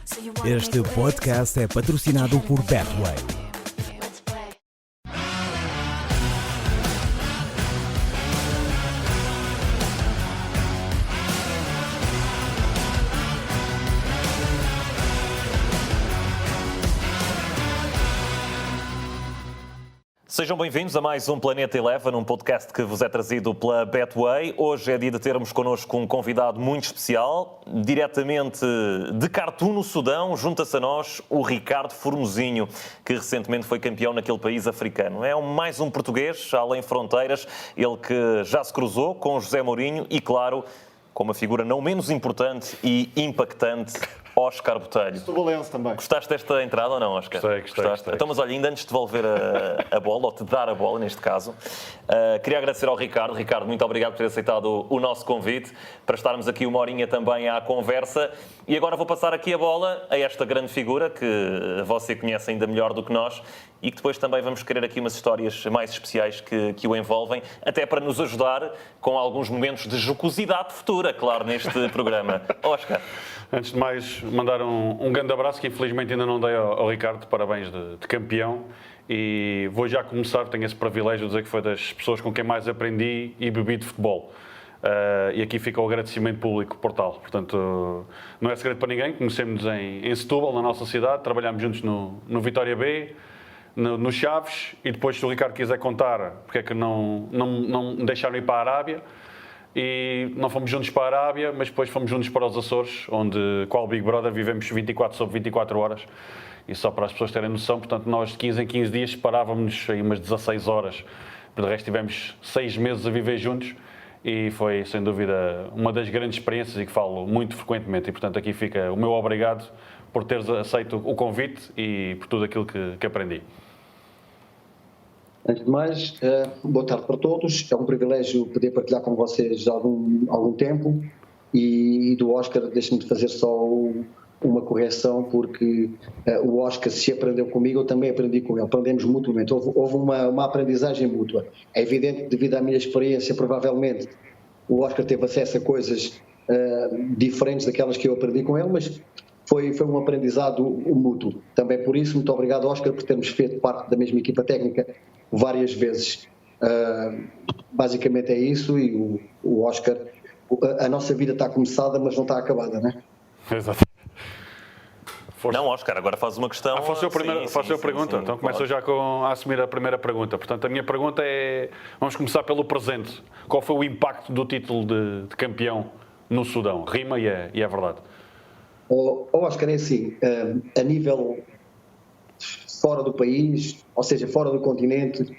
Este podcast é patrocinado por Betway. Sejam bem-vindos a mais um Planeta Eleven, um podcast que vos é trazido pela Betway. Hoje é dia de termos connosco um convidado muito especial, diretamente de Khartoum, no Sudão. Junta-se a nós o Ricardo Formosinho, que recentemente foi campeão naquele país africano. É mais um português, além fronteiras, ele que já se cruzou com José Mourinho e, claro, com uma figura não menos importante e impactante, Óscar Botelho. Setubalense também. Gostaste desta entrada ou não, Óscar? Gostei. Então, mas olha, ainda antes de devolver a bola, ou te dar a bola neste caso, queria agradecer ao Ricardo. Ricardo, muito obrigado por ter aceitado o nosso convite, para estarmos aqui uma horinha também à conversa. E agora vou passar aqui a bola a esta grande figura, que você conhece ainda melhor do que nós, e que depois também vamos querer aqui umas histórias mais especiais que o envolvem, até para nos ajudar com alguns momentos de jocosidade futura, claro, neste programa. Óscar. Antes de mais, mandar um grande abraço, que infelizmente ainda não dei ao Ricardo. Parabéns de campeão. E vou já começar, tenho esse privilégio de dizer que foi das pessoas com quem mais aprendi e bebi de futebol. E aqui fica o agradecimento público por tal. Portanto, não é segredo para ninguém. Conhecemos-nos em Setúbal, na nossa cidade. Trabalhámos juntos no Vitória B, no Chaves. E depois, se o Ricardo quiser contar porque é que não deixaram ir para a Arábia. E não fomos juntos para a Arábia, mas depois fomos juntos para os Açores, onde, qual Big Brother, vivemos 24 sobre 24 horas. E só para as pessoas terem noção, portanto, nós de 15 em 15 dias separávamos aí umas 16 horas. De resto, tivemos 6 meses a viver juntos e foi, sem dúvida, uma das grandes experiências e que falo muito frequentemente. E, portanto, aqui fica o meu obrigado por teres aceito o convite e por tudo aquilo que aprendi. Antes de mais, boa tarde para todos. É um privilégio poder partilhar com vocês há algum tempo. E do Óscar, deixe-me fazer só uma correção, porque o Óscar, se aprendeu comigo, eu também aprendi com ele. Aprendemos mutuamente. Houve uma aprendizagem mútua. É evidente que, devido à minha experiência, provavelmente o Óscar teve acesso a coisas diferentes daquelas que eu aprendi com ele, mas foi um aprendizado mútuo. Também por isso, muito obrigado, Óscar, por termos feito parte da mesma equipa técnica várias vezes. Basicamente é isso. E o Óscar, a nossa vida está começada, mas não está acabada, não é? Exato. Não, Óscar, agora faz uma questão. Faço a pergunta. Então começo já a assumir a primeira pergunta. Portanto, a minha pergunta é, vamos começar pelo presente. Qual foi o impacto do título de campeão no Sudão? Rima e é verdade. Óscar, é assim, a nível fora do país, ou seja, fora do continente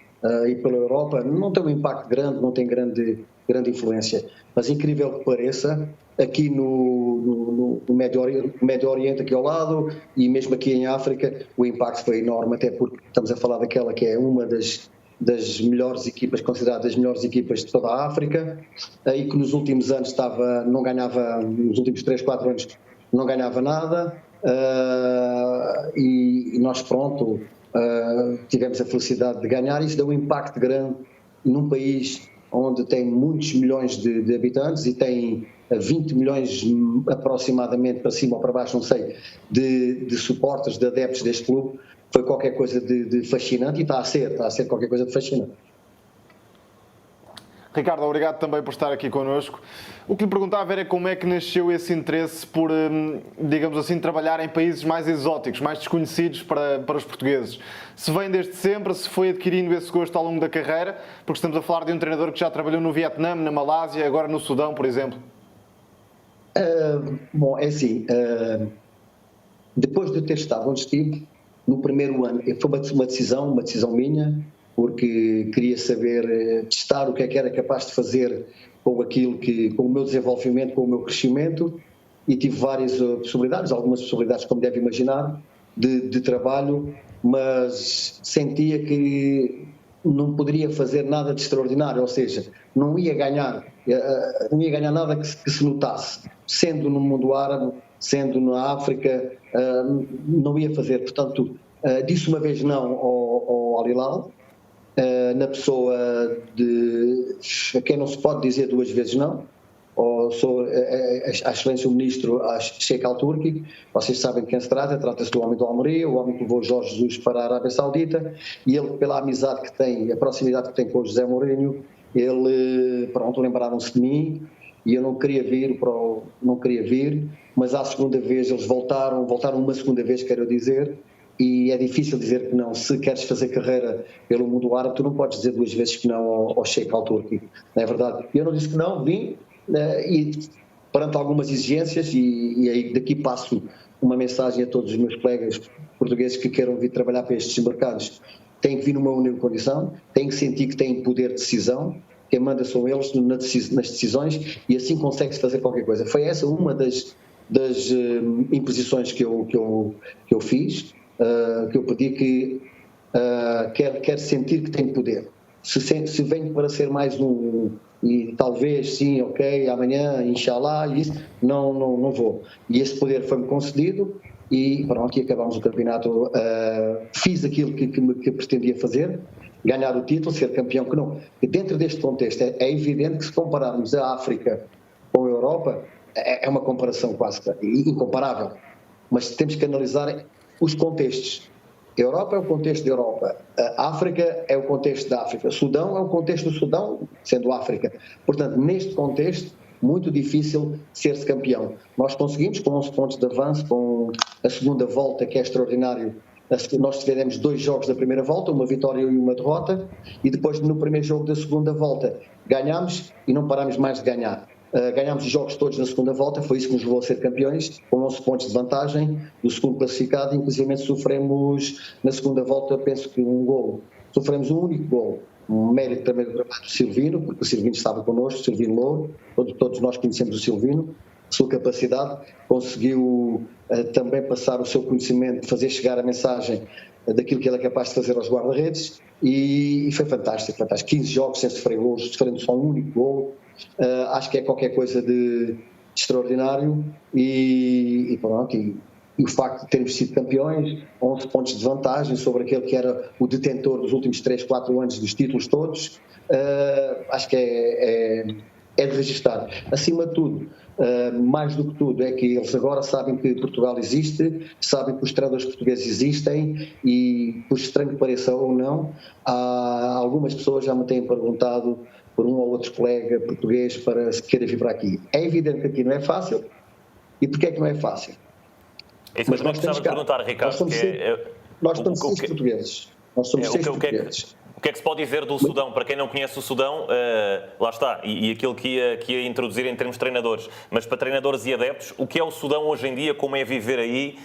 e pela Europa, não tem um impacto grande, não tem grande influência. Mas, incrível que pareça, aqui no Médio Oriente, aqui ao lado, e mesmo aqui em África, o impacto foi enorme, até porque estamos a falar daquela que é uma das melhores equipas, consideradas as melhores equipas de toda a África, e que nos últimos anos não ganhava, nos últimos 3, 4 anos, não ganhava nada. E nós, tivemos a felicidade de ganhar. Isso deu um impacto grande num país onde tem muitos milhões de habitantes e tem 20 milhões aproximadamente, para cima ou para baixo, não sei, de suporters, de adeptos deste clube. Foi qualquer coisa de fascinante e está a ser qualquer coisa de fascinante. Ricardo, obrigado também por estar aqui connosco. O que lhe perguntava era como é que nasceu esse interesse por, digamos assim, trabalhar em países mais exóticos, mais desconhecidos para os portugueses. Se vem desde sempre, se foi adquirindo esse gosto ao longo da carreira, porque estamos a falar de um treinador que já trabalhou no Vietnã, na Malásia, agora no Sudão, por exemplo. Bom, é assim, depois de eu ter estado onde estive, no primeiro ano, foi uma decisão minha, porque queria saber, testar o que é que era capaz de fazer com o meu desenvolvimento, com o meu crescimento, e tive várias possibilidades, algumas possibilidades, como deve imaginar, de trabalho, mas sentia que não poderia fazer nada de extraordinário, ou seja, não ia ganhar nada que se notasse, sendo no mundo árabe, sendo na África, não ia fazer. Portanto, disse uma vez não ao Al Hilal, na pessoa a quem não se pode dizer duas vezes não, à excelência do ministro Sheikh Al-Turki. Vocês sabem de quem se trata, trata-se do homem do Almeria, o homem que levou Jorge Jesus para a Arábia Saudita, e ele, pela amizade que tem, a proximidade que tem com o José Mourinho, lembraram-se de mim, e eu não queria vir, mas à segunda vez eles voltaram uma segunda vez, quero dizer, e é difícil dizer que não. Se queres fazer carreira pelo mundo árabe, tu não podes dizer 2 vezes que não ao Sheikh Al-Turki, não é verdade? Eu não disse que não, vim, e perante algumas exigências, e aí daqui passo uma mensagem a todos os meus colegas portugueses que queiram vir trabalhar para estes mercados, têm que vir numa única condição, têm que sentir que têm poder de decisão, quem manda são eles nas decisões, e assim consegue-se fazer qualquer coisa. Foi essa uma das imposições que eu fiz, que eu pedi, que quer sentir que tem poder. Se venho para ser mais um, e talvez sim, ok, amanhã, inshallah, isso, não vou. E esse poder foi-me concedido, e pronto, e acabámos o campeonato. Fiz aquilo que pretendia fazer, ganhar o título, ser campeão, que dentro deste contexto é evidente que, se compararmos a África com a Europa, é uma comparação quase incomparável, mas temos que analisar os contextos. A Europa é o contexto da Europa, a África é o contexto da África, o Sudão é o contexto do Sudão, sendo África. Portanto, neste contexto, muito difícil ser-se campeão. Nós conseguimos, com 11 pontos de avanço, com a segunda volta, que é extraordinário. Nós tivemos 2 jogos da primeira volta, uma vitória e uma derrota, e depois, no primeiro jogo da segunda volta, ganhámos e não parámos mais de ganhar. Ganhámos os jogos todos na segunda volta, foi isso que nos levou a ser campeões, com 11 pontos de vantagem, do segundo classificado, inclusive sofremos na segunda volta, penso que um golo, sofremos um único golo, um mérito também do trabalho do Silvino, porque o Silvino estava connosco, o Silvino Louro, todos nós conhecemos o Silvino, a sua capacidade, conseguiu também passar o seu conhecimento, fazer chegar a mensagem daquilo que ele é capaz de fazer aos guarda-redes, e foi fantástico, 15 jogos sem sofrer golos, sofrendo só um único golo. Acho que é qualquer coisa de extraordinário, e pronto, e o facto de termos sido campeões, 11 pontos de vantagem sobre aquele que era o detentor dos últimos 3, 4 anos dos títulos todos, acho que é de registar. Acima de tudo, mais do que tudo, é que eles agora sabem que Portugal existe, sabem que os treinadores portugueses existem, e, por estranho que pareça ou não, algumas pessoas já me têm perguntado por um ou outro colega português para se querer vir para aqui. É evidente que aqui não é fácil. E porquê é que não é fácil? É isso que eu gostava de perguntar, Ricardo. Nós somos 6 portugueses. Nós somos 6 portugueses. O que é que se pode dizer do Sudão? Para quem não conhece o Sudão, lá está, e aquilo que ia introduzir em termos de treinadores, mas para treinadores e adeptos, o que é o Sudão hoje em dia, como é viver aí,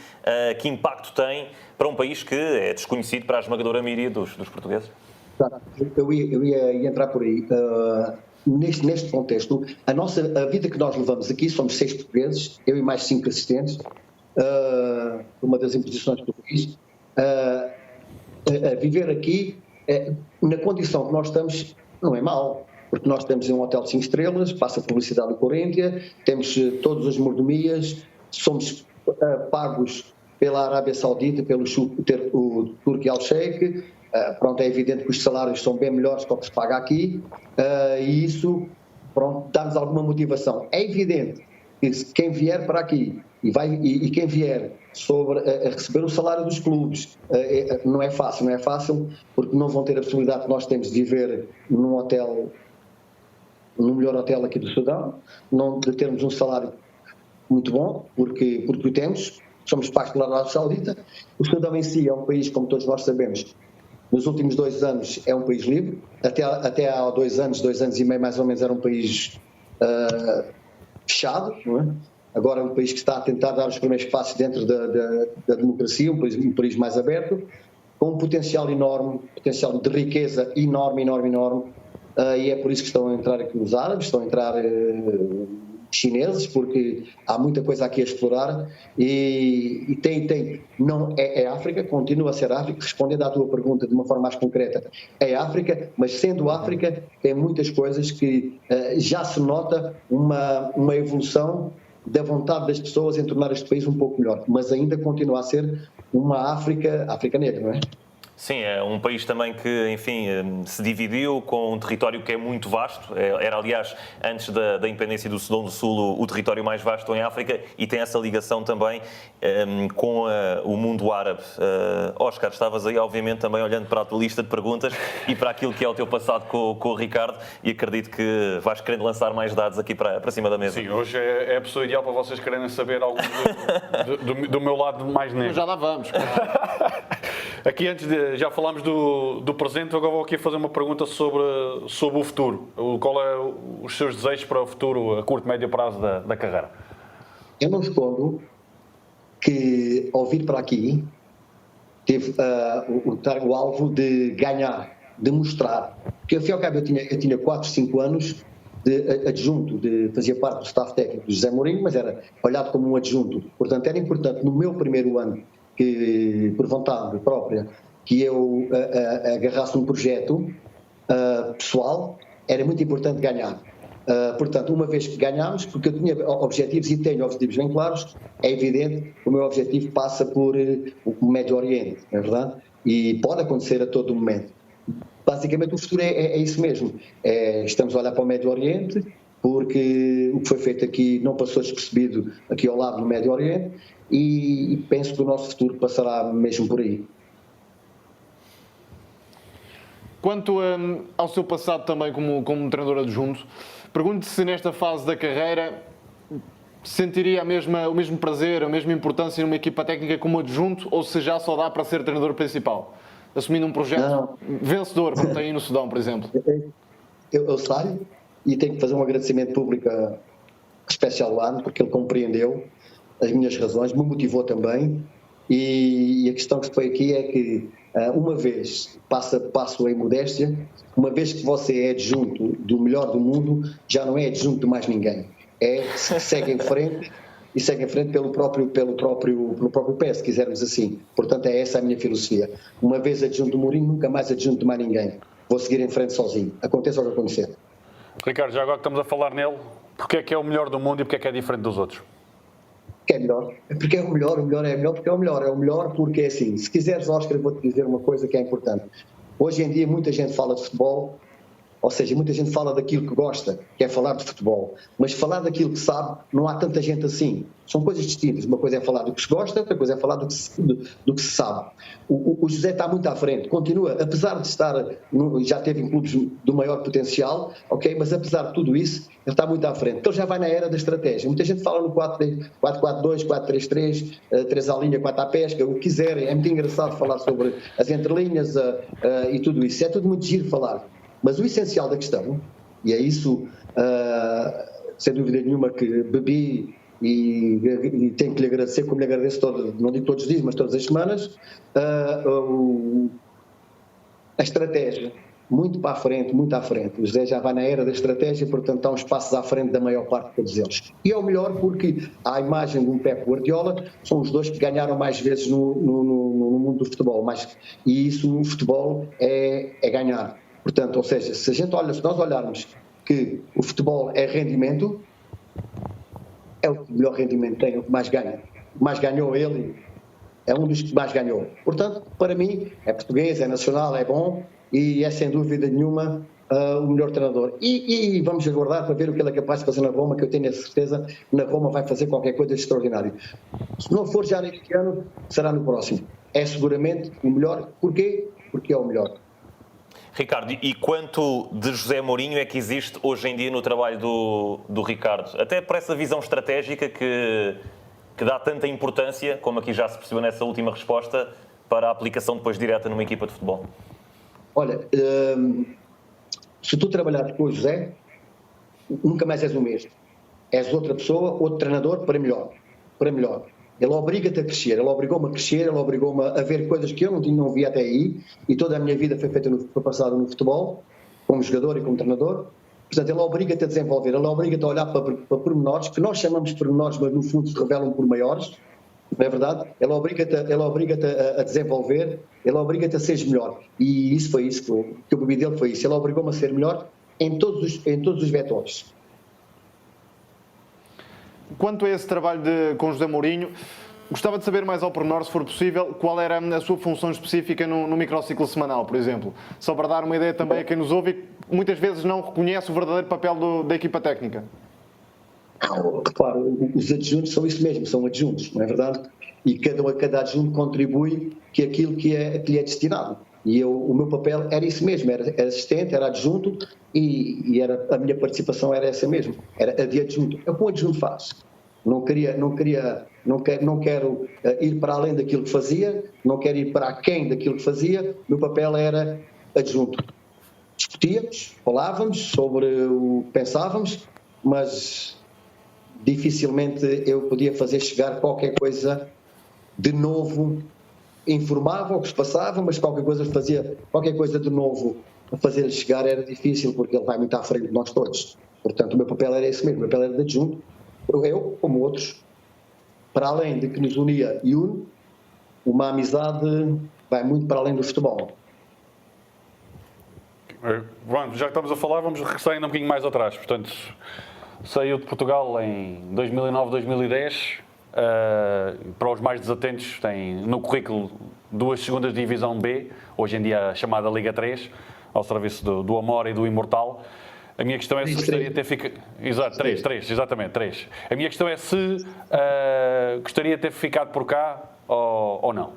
que impacto tem para um país que é desconhecido para a esmagadora maioria dos portugueses? Eu ia entrar por aí. Neste contexto, a vida que nós levamos aqui, somos 6 portugueses, eu e mais 5 assistentes, uma das imposições do país, a viver aqui, na condição que nós estamos, não é mau, porque nós temos um hotel de 5 estrelas, passa publicidade do Corinthians, temos todas as mordomias, somos pagos pela Arábia Saudita, pelo Turki Al-Sheikh. Pronto, é evidente que os salários são bem melhores que o que se paga aqui, e isso, pronto, dá-nos alguma motivação. É evidente que quem vier para aqui e quem vier a receber o salário dos clubes, não é fácil, porque não vão ter a possibilidade que nós temos de viver num hotel, no melhor hotel aqui do Sudão, de termos um salário muito bom, porque o temos, somos pagos pela Arábia Saudita. O Sudão em si é um país, como todos nós sabemos, nos últimos 2 anos é um país livre, até há 2 anos e meio mais ou menos era um país fechado, não é? Agora é um país que está a tentar dar os primeiros passos dentro da democracia, um país mais aberto, com um potencial enorme, potencial de riqueza enorme, e é por isso que estão a entrar aqui os árabes, estão a entrar chineses, porque há muita coisa aqui a explorar, e não é África, continua a ser África, respondendo à tua pergunta de uma forma mais concreta, é África, mas sendo África, tem muitas coisas que já se nota uma evolução da vontade das pessoas em tornar este país um pouco melhor, mas ainda continua a ser uma África negra, não é? Sim, é um país também que, enfim, se dividiu com um território que é muito vasto. Era, aliás, antes da independência do Sudão do Sul, o território mais vasto em África e tem essa ligação também com o mundo árabe. Óscar, estavas aí, obviamente, também olhando para a tua lista de perguntas e para aquilo que é o teu passado com o Ricardo e acredito que vais querendo lançar mais dados aqui para cima da mesa. Sim, hoje é a pessoa ideal para vocês quererem saber algo do meu lado mais negro. Mas já lá vamos. Aqui já falámos do presente, agora vou aqui fazer uma pergunta sobre o futuro. Qual é os seus desejos para o futuro, a curto e médio prazo da carreira? Eu não escondo que, ao vir para aqui, teve o alvo de ganhar, de mostrar. Porque, ao fim e ao cabo, eu tinha 4, 5 anos de adjunto, fazia parte do staff técnico de José Mourinho, mas era olhado como um adjunto. Portanto, era importante, no meu primeiro ano, que, por vontade própria, que eu agarrasse um projeto pessoal, era muito importante ganhar. Portanto, uma vez que ganhámos, porque eu tinha objetivos e tenho objetivos bem claros, é evidente que o meu objetivo passa por o Médio Oriente, não é verdade? E pode acontecer a todo momento. Basicamente, o futuro é isso mesmo. Estamos a olhar para o Médio Oriente, porque o que foi feito aqui não passou despercebido aqui ao lado do Médio Oriente, e penso que o nosso futuro passará mesmo por aí. Quanto ao seu passado também como treinador adjunto, pergunto se nesta fase da carreira sentiria o mesmo prazer, a mesma importância numa equipa técnica como adjunto, ou se já só dá para ser treinador principal, assumindo um projeto vencedor, como tem aí no Sudão, por exemplo. Eu saio e tenho que fazer um agradecimento público especial ao Ano, porque ele compreendeu as minhas razões, me motivou também, e a questão que foi aqui é que, uma vez, passo em modéstia, uma vez que você é adjunto do melhor do mundo, já não é adjunto de mais ninguém. Segue em frente, e segue em frente pelo próprio pé, se quisermos assim. Portanto, é essa a minha filosofia. Uma vez adjunto do Mourinho, nunca mais adjunto de mais ninguém. Vou seguir em frente sozinho, aconteça o que acontecer. Ricardo, já agora que estamos a falar nele, porque é o melhor do mundo e porque é diferente dos outros? Que é melhor, porque é o melhor é melhor porque é o melhor porque é assim, se quiseres, Óscar, vou-te dizer uma coisa que é importante. Hoje em dia muita gente fala de futebol, ou seja, muita gente fala daquilo que gosta, que é falar de futebol, mas falar daquilo que sabe, não há tanta gente assim. São coisas distintas. Uma coisa é falar do que se gosta, outra coisa é falar do que se sabe. O José está muito à frente, continua, apesar de estar, já teve em clubes do maior potencial, ok, mas apesar de tudo isso, ele está muito à frente. Então já vai na era da estratégia. Muita gente fala no 4-4-2, 4-3-3, 3 à linha, 4 à pesca, o que quiserem. É muito engraçado falar sobre as entrelinhas e tudo isso. É tudo muito giro falar. Mas o essencial da questão, e é isso, sem dúvida nenhuma, que bebi e tenho que lhe agradecer, como lhe agradeço, não digo todos os dias, mas todas as semanas, a estratégia, muito para a frente, muito à frente. O José já vai na era da estratégia, portanto está uns passos à frente da maior parte de todos eles. E é o melhor porque, à imagem de um Pep Guardiola, são os dois que ganharam mais vezes no mundo do futebol. E isso no futebol é ganhar. Portanto, ou seja, se nós olharmos que o futebol é rendimento, é o que melhor rendimento tem, o que mais ganha. O que mais ganhou ele, é um dos que mais ganhou. Portanto, para mim, é português, é nacional, é bom e é sem dúvida nenhuma o melhor treinador. E vamos aguardar para ver o que ele é capaz de fazer na Roma, que eu tenho a certeza que na Roma vai fazer qualquer coisa de extraordinário. Se não for já neste ano, será no próximo. É seguramente o melhor. Porquê? Porque é o melhor. Ricardo, e quanto de José Mourinho é que existe hoje em dia no trabalho do Ricardo? Até por essa visão estratégica que dá tanta importância, como aqui já se percebeu nessa última resposta, para a aplicação depois direta numa equipa de futebol. Olha, se tu trabalhares com o José, nunca mais és o mesmo. És outra pessoa, outro treinador, para melhor. Para melhor. Ele obriga-te a crescer, ele obrigou-me a crescer, ele obrigou-me a ver coisas que eu não via até aí, e toda a minha vida foi passada no futebol, como jogador e como treinador. Portanto, ele obriga-te a desenvolver, ele obriga-te a olhar para pormenores, que nós chamamos de pormenores, mas no fundo se revelam por maiores, não é verdade? Ele obriga-te a desenvolver, ele obriga-te a seres melhor. E isso foi isso, que eu bebi dele foi isso. Ele obrigou-me a ser melhor em todos os vetores. Quanto a esse trabalho com José Mourinho, Gostava de saber mais ao pormenor, se for possível, qual era a sua função específica no microciclo semanal, por exemplo. Só para dar uma ideia também a quem nos ouve e que muitas vezes não reconhece o verdadeiro papel da equipa técnica. Claro, os adjuntos são isso mesmo, são adjuntos, não é verdade? E cada adjunto contribui que aquilo que lhe é destinado. E o meu papel era isso mesmo, era assistente, era adjunto e a minha participação era essa mesmo, era a de adjunto. É o que o adjunto faz. Não quero ir para além daquilo que fazia, não quero ir para aquém daquilo que fazia, o meu papel era adjunto. Discutíamos, falávamos sobre o que pensávamos, mas dificilmente eu podia fazer chegar qualquer coisa de novo, informava o que se passava, mas qualquer coisa de novo a fazer-lhe chegar era difícil, porque ele vai muito à frente de nós todos. Portanto, o meu papel era esse mesmo, o meu papel era de adjunto. Eu, como outros, para além de que nos unia e une, uma amizade vai muito para além do futebol. Bom, já que estamos a falar, vamos regressar ainda um bocadinho mais atrás. Portanto, saiu de Portugal em 2009, 2010. Para os mais desatentos, tem no currículo 2 segundas Divisão B, hoje em dia chamada Liga 3, ao serviço do Amor e do Imortal. A minha questão é se gostaria de ter ficado... Exato, 3. A minha questão é se gostaria de ter ficado por cá ou não.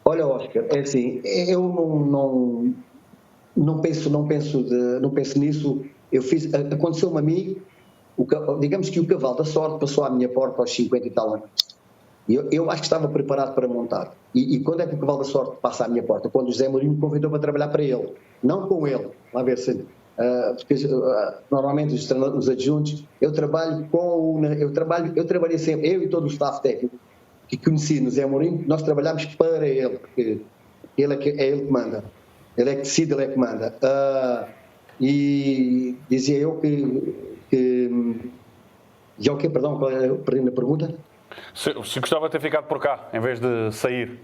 Olha, Óscar, é assim, eu não penso nisso. Aconteceu-me a mim, digamos que o cavalo da sorte passou à minha porta aos 50 e tal anos. Eu acho que estava preparado para montar. E quando é que o cavalo da sorte passa à minha porta? Quando o José Mourinho me convidou para trabalhar para ele. Não com ele. Lá ver se... porque normalmente os adjuntos, eu trabalhei sempre, eu e todo o staff técnico que conheci no José Mourinho, nós trabalhámos para ele, porque é ele que manda. Ele é que decide, ele é que manda. E dizia eu já o quê? Perdão, perdi na pergunta. Se gostava de ter ficado por cá, em vez de sair.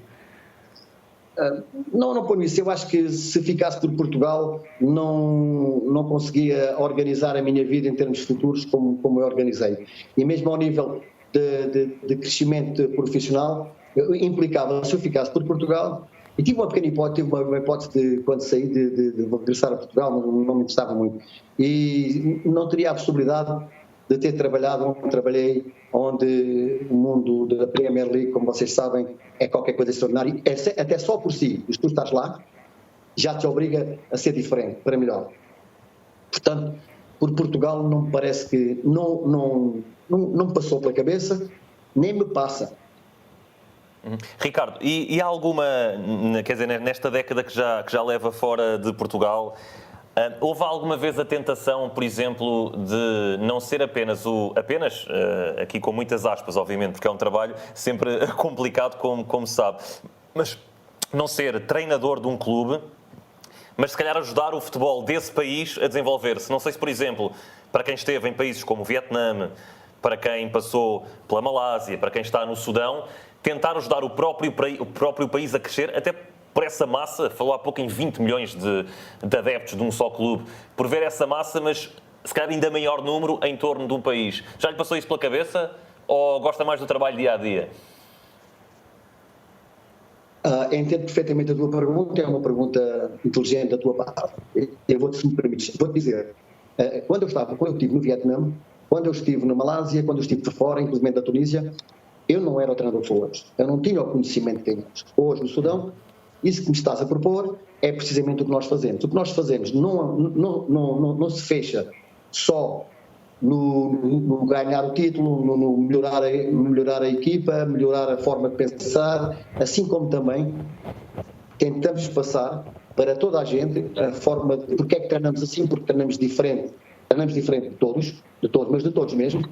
Não ponho isso. Eu acho que se ficasse por Portugal não conseguia organizar a minha vida em termos futuros como eu organizei. E mesmo ao nível de crescimento profissional, implicava, se eu ficasse por Portugal, e tive uma pequena hipótese, de, quando saí de regressar a Portugal, não me interessava muito. E não teria a possibilidade de ter trabalhado onde trabalhei, onde o mundo da Premier League, como vocês sabem, é qualquer coisa extraordinária. Até só por si, se tu estás lá, já te obriga a ser diferente, para melhor. Portanto, por Portugal não me parece que... Não me passou pela cabeça, nem me passa. Ricardo, e há alguma, quer dizer, nesta década que já leva fora de Portugal, houve alguma vez a tentação, por exemplo, de não ser apenas aqui com muitas aspas, obviamente, porque é um trabalho sempre complicado, como se sabe, mas não ser treinador de um clube, mas se calhar ajudar o futebol desse país a desenvolver-se? Não sei se, por exemplo, para quem esteve em países como o Vietnã, para quem passou pela Malásia, para quem está no Sudão, tentar ajudar o próprio país a crescer, até por essa massa, falou há pouco em 20 milhões de adeptos de um só clube, por ver essa massa, mas se calhar ainda maior número em torno de um país. Já lhe passou isso pela cabeça ou gosta mais do trabalho dia-a-dia? Entendo perfeitamente a tua pergunta, é uma pergunta inteligente da tua parte. Se me permites, vou-te dizer, quando eu estive no Vietnã, quando eu estive na Malásia, quando eu estive por fora, inclusive da Tunísia, eu não era o treinador que sou hoje. Eu não tinha o conhecimento que tenho hoje no Sudão. Isso que me estás a propor é precisamente o que nós fazemos. O que nós fazemos não se fecha só no ganhar o título, no melhorar a equipa, melhorar a forma de pensar, assim como também tentamos passar para toda a gente a forma de porque é que treinamos assim, porque treinamos diferente de todos, mas de todos mesmo,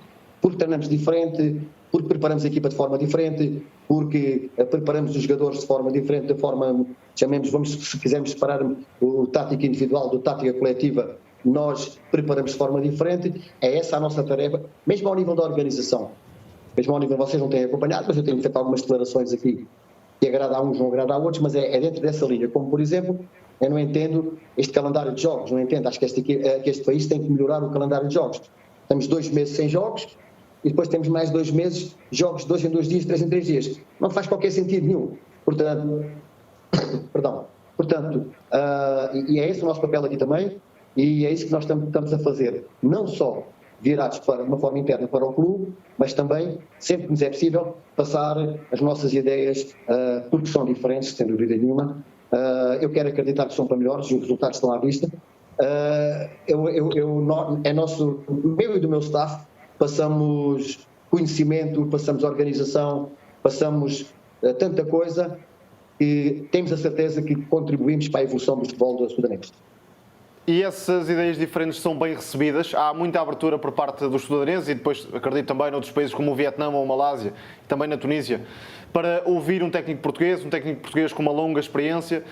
porque treinamos diferente, porque preparamos a equipa de forma diferente, porque preparamos os jogadores de forma diferente, de forma, se quisermos separar o tática individual do tática coletiva, nós preparamos de forma diferente. É essa a nossa tarefa, mesmo ao nível da organização. Mesmo ao nível, vocês não têm acompanhado, mas eu tenho feito algumas declarações aqui que agrada a uns, não agrada a outros, mas é dentro dessa linha. Como, por exemplo, eu não entendo este calendário de jogos, não entendo. Acho que este país tem que melhorar o calendário de jogos. Estamos 2 meses sem jogos, e depois temos mais 2 meses, jogos 2 em 2 dias, 3 em 3 dias. Não faz qualquer sentido nenhum. Portanto, e é esse o nosso papel aqui também, e é isso que nós estamos a fazer. Não só virados para, de uma forma interna para o clube, mas também, sempre que nos é possível, passar as nossas ideias, porque são diferentes, sem dúvida nenhuma. Eu quero acreditar que são para melhores, e os resultados estão à vista. É nosso, meu e do meu staff, passamos conhecimento, passamos organização, passamos tanta coisa, e temos a certeza que contribuímos para a evolução do futebol do sudanês. E essas ideias diferentes são bem recebidas? Há muita abertura por parte dos sudaneses e depois, acredito também, noutros países como o Vietnã ou a Malásia, e também na Tunísia, para ouvir um técnico português com uma longa experiência,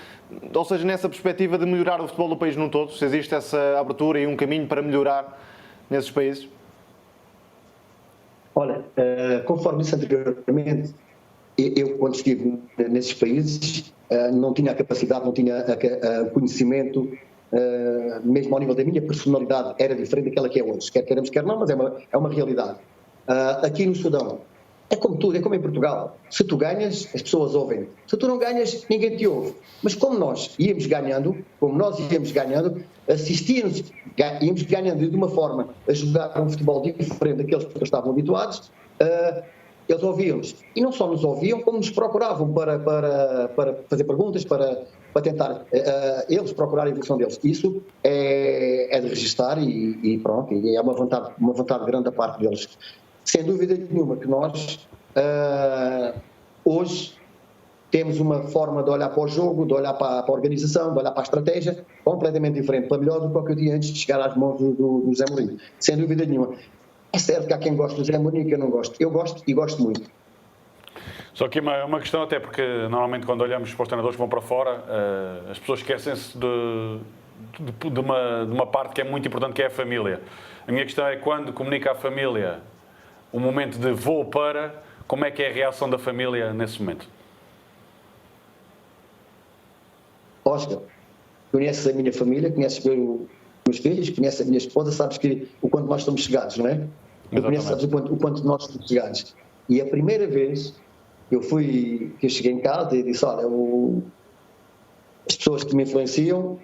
ou seja, nessa perspectiva de melhorar o futebol do país num todo, se existe essa abertura e um caminho para melhorar nesses países? Olha, conforme disse anteriormente, eu quando estive nesses países não tinha a capacidade, não tinha o conhecimento, mesmo ao nível da minha personalidade era diferente daquela que é hoje, quer queremos, quer não, mas é uma realidade. Aqui no Sudão, é como tudo, é como em Portugal. Se tu ganhas, as pessoas ouvem. Se tu não ganhas, ninguém te ouve. Mas como nós íamos ganhando, assistíamos, íamos ganhando de uma forma a jogar um futebol diferente daqueles que estavam habituados, eles ouviam-nos. E não só nos ouviam, como nos procuravam para fazer perguntas, para tentar eles procurar a evolução deles. Isso é de registar e pronto, e é uma vontade grande da parte deles. Sem dúvida nenhuma que nós, hoje, temos uma forma de olhar para o jogo, de olhar para a organização, de olhar para a estratégia, completamente diferente, para melhor do que o que eu tinha antes de chegar às mãos do José Mourinho. Sem dúvida nenhuma. É certo que há quem goste do José Mourinho e que eu não gosto. Eu gosto e gosto muito. Só que uma questão, até porque normalmente quando olhamos para os treinadores que vão para fora, as pessoas esquecem-se de uma parte que é muito importante, que é a família. A minha questão é, quando comunica à família o momento de vou para, como é que é a reação da família nesse momento? Oscar, conheces a minha família, conheces os meus filhos, conheces a minha esposa, sabes o quanto nós estamos chegados, não é? Sabes o quanto nós estamos chegados. E a primeira vez que eu cheguei em casa e disse, olha, as pessoas que me influenciam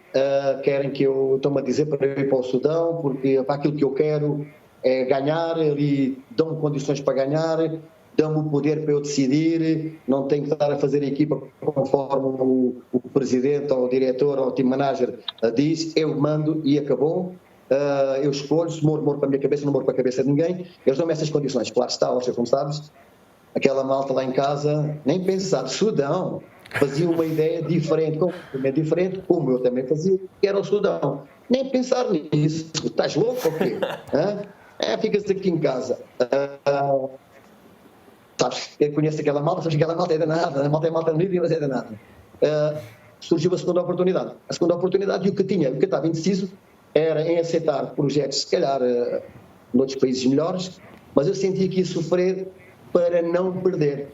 querem que eu, estou-me a dizer para eu ir para o Sudão, porque para aquilo que eu quero é ganhar, e dão-me condições para ganhar, dão-me o poder para eu decidir, não tenho que estar a fazer a equipa conforme o presidente ou o diretor ou o team manager diz, eu mando e acabou, eu escolho, se moro para a minha cabeça, não moro para a cabeça de ninguém, eles dão-me essas condições, claro está, Oscar, como sabes, aquela malta lá em casa, nem pensar, Sudão, fazia uma ideia diferente, completamente diferente, como eu também fazia, que era o Sudão, nem pensar nisso, estás louco ou quê? Ficas aqui em casa. Sabes, eu conheço aquela malta, sabes que aquela malta é danada, a malta é malta unida, mas é danada. Surgiu a segunda oportunidade. A segunda oportunidade, e o que eu estava indeciso, era em aceitar projetos, se calhar, noutros países melhores, mas eu sentia que ia sofrer para não perder.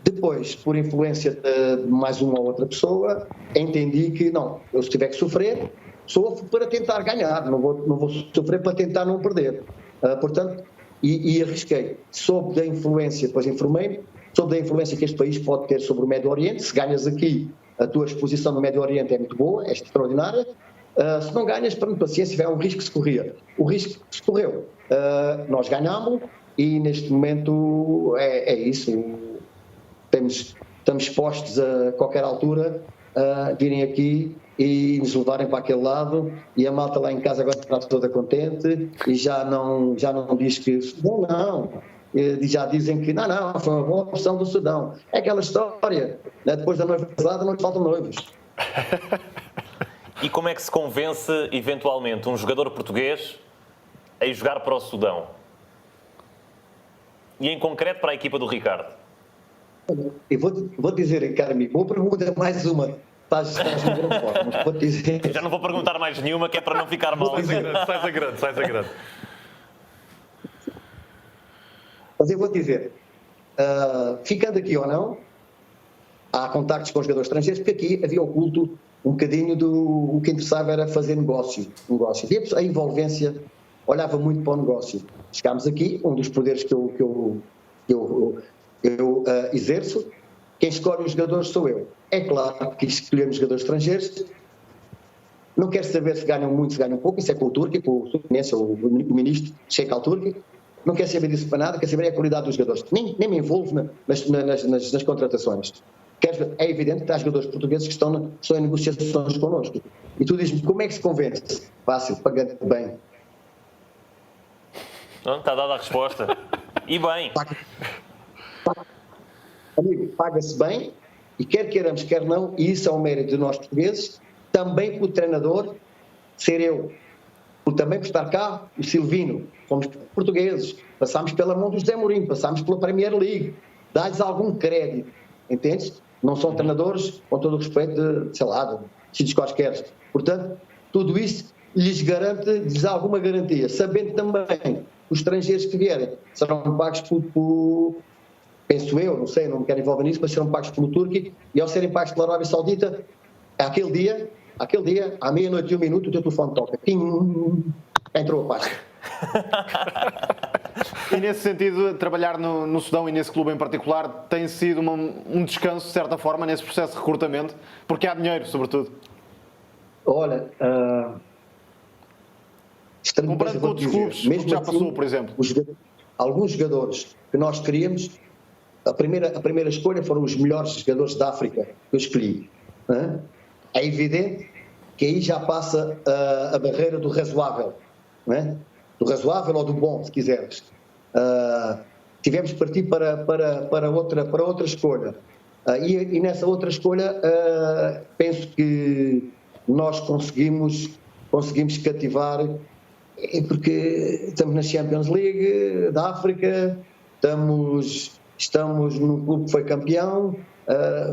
Depois, por influência de mais uma ou outra pessoa, entendi que não, eu se tiver que sofrer, sofro para tentar ganhar, não vou sofrer para tentar não perder. Portanto, e arrisquei. Soube da influência, depois informei-me, soube da influência que este país pode ter sobre o Médio Oriente. Se ganhas aqui, a tua exposição no Médio Oriente é muito boa, é extraordinária. Se não ganhas, para paciência, é um risco que se corria. O risco que se correu, nós ganhámos e neste momento é isso. Estamos expostos a qualquer altura a virem aqui e nos levarem para aquele lado, e a malta lá em casa agora está toda contente e já não diz que não, já dizem que não, foi uma boa opção do Sudão. É aquela história, né? Depois da noiva casada não te faltam noivos. E como é que se convence eventualmente um jogador português a ir jogar para o Sudão? E em concreto para a equipa do Ricardo? Eu vou dizer, cara amigo, boa pergunta, mais uma. Estás em grande forma, mas vou dizer... Já não vou perguntar mais nenhuma, que é para não ficar mal. Sais a grande. Mas eu vou dizer, ficando aqui ou não, há contactos com os jogadores estrangeiros, porque aqui havia oculto um bocadinho o que interessava era fazer negócio. E a envolvência olhava muito para o negócio. chegámos aqui, um dos poderes que eu exerço, quem escolhe os jogadores sou eu. É claro que escolhemos jogadores estrangeiros, não quero saber se ganham muito, se ganham pouco, isso é com o Turki, com o Fluminense, o ministro Sheikh Al-Turki, não quero saber disso para nada, quero saber a qualidade dos jogadores, nem me envolvo nas contratações. É evidente que há jogadores portugueses que estão em negociações connosco. E tu dizes-me, como é que se convence? Fácil, pagando bem. Não, está dada a resposta. E bem. Amigo, paga-se bem, e quer queiramos, quer não, e isso é um mérito de nós portugueses, também por o treinador ser eu. Também por estar cá, o Silvino, fomos portugueses, passámos pela mão do José Mourinho, passámos pela Premier League, dá-lhes algum crédito, entendes? Não são treinadores, com todo o respeito, sei lá, de sítios quaisquer. Portanto, tudo isso lhes lhes dá alguma garantia, sabendo também que os estrangeiros que vierem serão pagos penso eu, não sei, não me quero envolver nisso, mas serão pagos pelo Turki, e ao serem pagos pela Arábia Saudita, aquele dia, à meia-noite e 1 minuto, o teu telefone toca. Entrou a pasta. E nesse sentido, trabalhar no Sudão e nesse clube em particular tem sido um descanso, de certa forma, nesse processo de recrutamento, porque há dinheiro, sobretudo. Olha, comparando com outros clubes, mesmo que já passou, por exemplo. Alguns jogadores que nós queríamos, a primeira escolha foram os melhores jogadores da África que eu escolhi. É evidente que aí já passa a barreira do razoável, não é? Do razoável ou do bom, se quiseres. Tivemos que partir para outra escolha. E nessa outra escolha, penso que nós conseguimos cativar, porque estamos na Champions League da África, estamos num clube que foi campeão,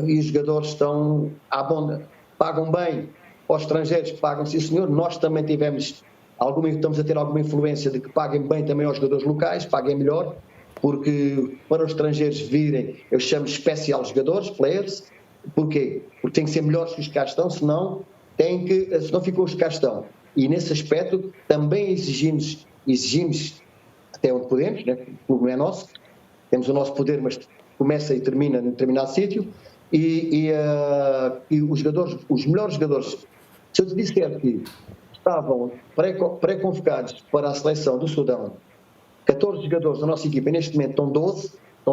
e os jogadores estão à bonda, pagam bem aos estrangeiros, pagam, sim senhor. Nós também estamos a ter alguma influência de que paguem bem também aos jogadores locais, paguem melhor, porque para os estrangeiros virem, eu chamo especial jogadores, players. Porquê? Porque têm que ser melhores que os que cá estão, senão ficam os que cá estão. E nesse aspecto também exigimos até onde podemos, né? O clube não é nosso, temos o nosso poder, mas começa e termina num determinado sítio, e os melhores jogadores, se eu te disser que estavam pré-convocados para a seleção do Sudão, 14 jogadores da nossa equipa, neste momento estão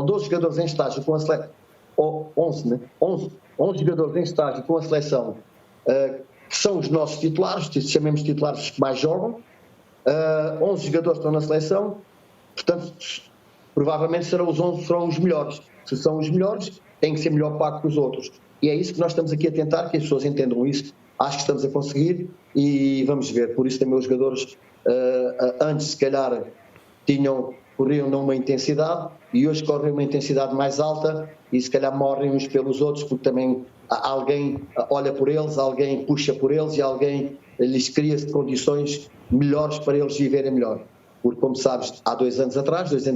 12 jogadores em estágio com a seleção, 11, né? 11 jogadores em estágio com a seleção, que são os nossos titulares, chamemos de titulares os que mais jogam, 11 jogadores estão na seleção, portanto, provavelmente serão os melhores. Se são os melhores, têm que ser melhor pago que os outros. E é isso que nós estamos aqui a tentar, que as pessoas entendam isso. Acho que estamos a conseguir e vamos ver. Por isso também os jogadores, antes se calhar, corriam numa intensidade e hoje correm uma intensidade mais alta e se calhar morrem uns pelos outros, porque também alguém olha por eles, alguém puxa por eles e alguém lhes cria condições melhores para eles viverem melhor. Porque, como sabes, há 2 anos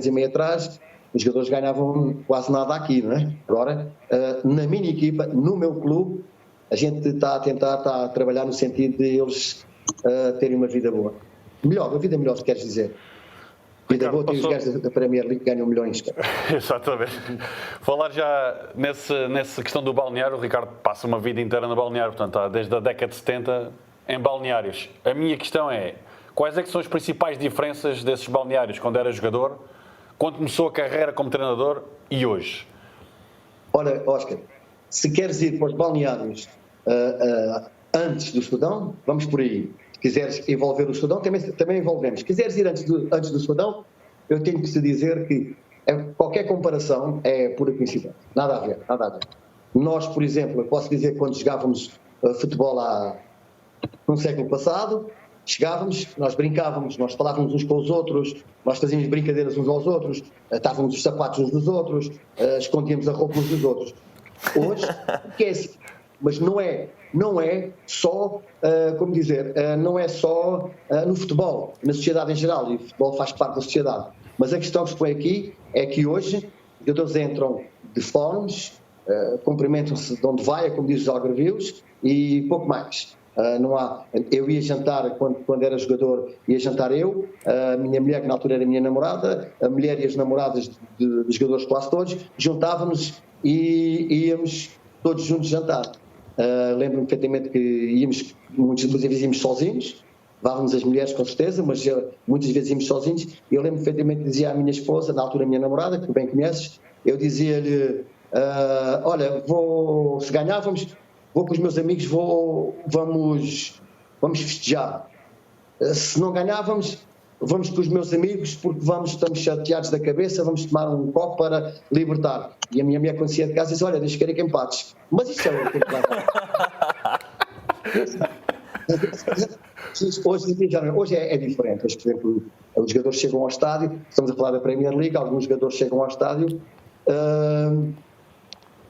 e meio atrás, os jogadores ganhavam quase nada aqui, não é? Agora, na minha equipa, no meu clube, a gente está a trabalhar no sentido de eles terem uma vida boa. Uma vida melhor, se queres dizer. Vida boa, tem os gajos da Premier League que ganham milhões. Exatamente. Falar já nessa questão do balneário, o Ricardo passa uma vida inteira no balneário, portanto, desde a década de 70 em balneários. A minha questão é, quais é que são as principais diferenças desses balneários quando era jogador, quando começou a carreira como treinador e hoje? Olha, Óscar, se queres ir para os balneários antes do Sudão, vamos por aí. Se quiseres envolver o Sudão, também envolvemos. Se quiseres ir antes do Sudão, eu tenho que te dizer que qualquer comparação é pura coincidência. Nada a ver. Nós, por exemplo, eu posso dizer que quando jogávamos futebol no século passado, chegávamos, nós brincávamos, nós falávamos uns com os outros, nós fazíamos brincadeiras uns aos outros, estávamos os sapatos uns dos outros, escondíamos a roupa uns dos outros. Hoje, esquece. Mas não é só, como dizer, não é só no futebol, na sociedade em geral, e o futebol faz parte da sociedade. Mas a questão que se põe aqui é que hoje os jogadores entram de fones, cumprimentam-se de onde vai, como diz os algarvios, e pouco mais. Não há, eu ia jantar, quando era jogador, ia jantar eu, a minha mulher, que na altura era a minha namorada, a mulher e as namoradas de jogadores quase todos, juntávamos e íamos todos juntos jantar. Lembro-me perfeitamente que íamos, muitas vezes íamos sozinhos, levávamos as mulheres com certeza, mas muitas vezes íamos sozinhos. E eu lembro-me perfeitamente que dizia à minha esposa, na altura a minha namorada, que tu bem conheces, eu dizia-lhe, olha, se ganhávamos, vou com os meus amigos, vamos festejar. Se não ganhávamos, vamos com os meos amigos porque estamos chateados da cabeça, vamos tomar um copo para libertar. E a minha mulher, quando saía de casa, disse, olha, deixa querer que empates. Mas isso é o que hoje é diferente. Hoje, por exemplo, os jogadores chegam ao estádio, estamos a falar da Premier League, alguns jogadores chegam ao estádio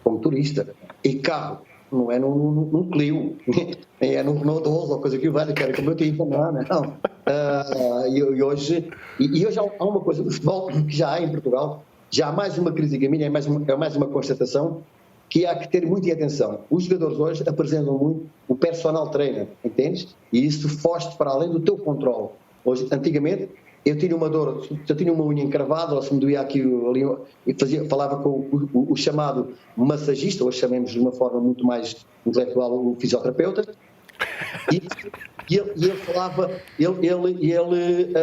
como turista, e carro. Não é num Clio, nem é num Renault 12 ou coisa que o velho quer, como eu tinha, não. E hoje há uma coisa, o futebol que já há em Portugal, já há mais uma crítica minha, é mais uma constatação, que há que ter muita atenção. Os jogadores hoje apresentam muito o personal trainer, entendes? E isso foge para além do teu controle. Hoje, antigamente, eu tinha uma dor, eu tinha uma unha encravada, ou se me doía aqui ali, e falava com o chamado massagista, hoje chamemos de uma forma muito mais intelectual o fisioterapeuta, e ele falava, ele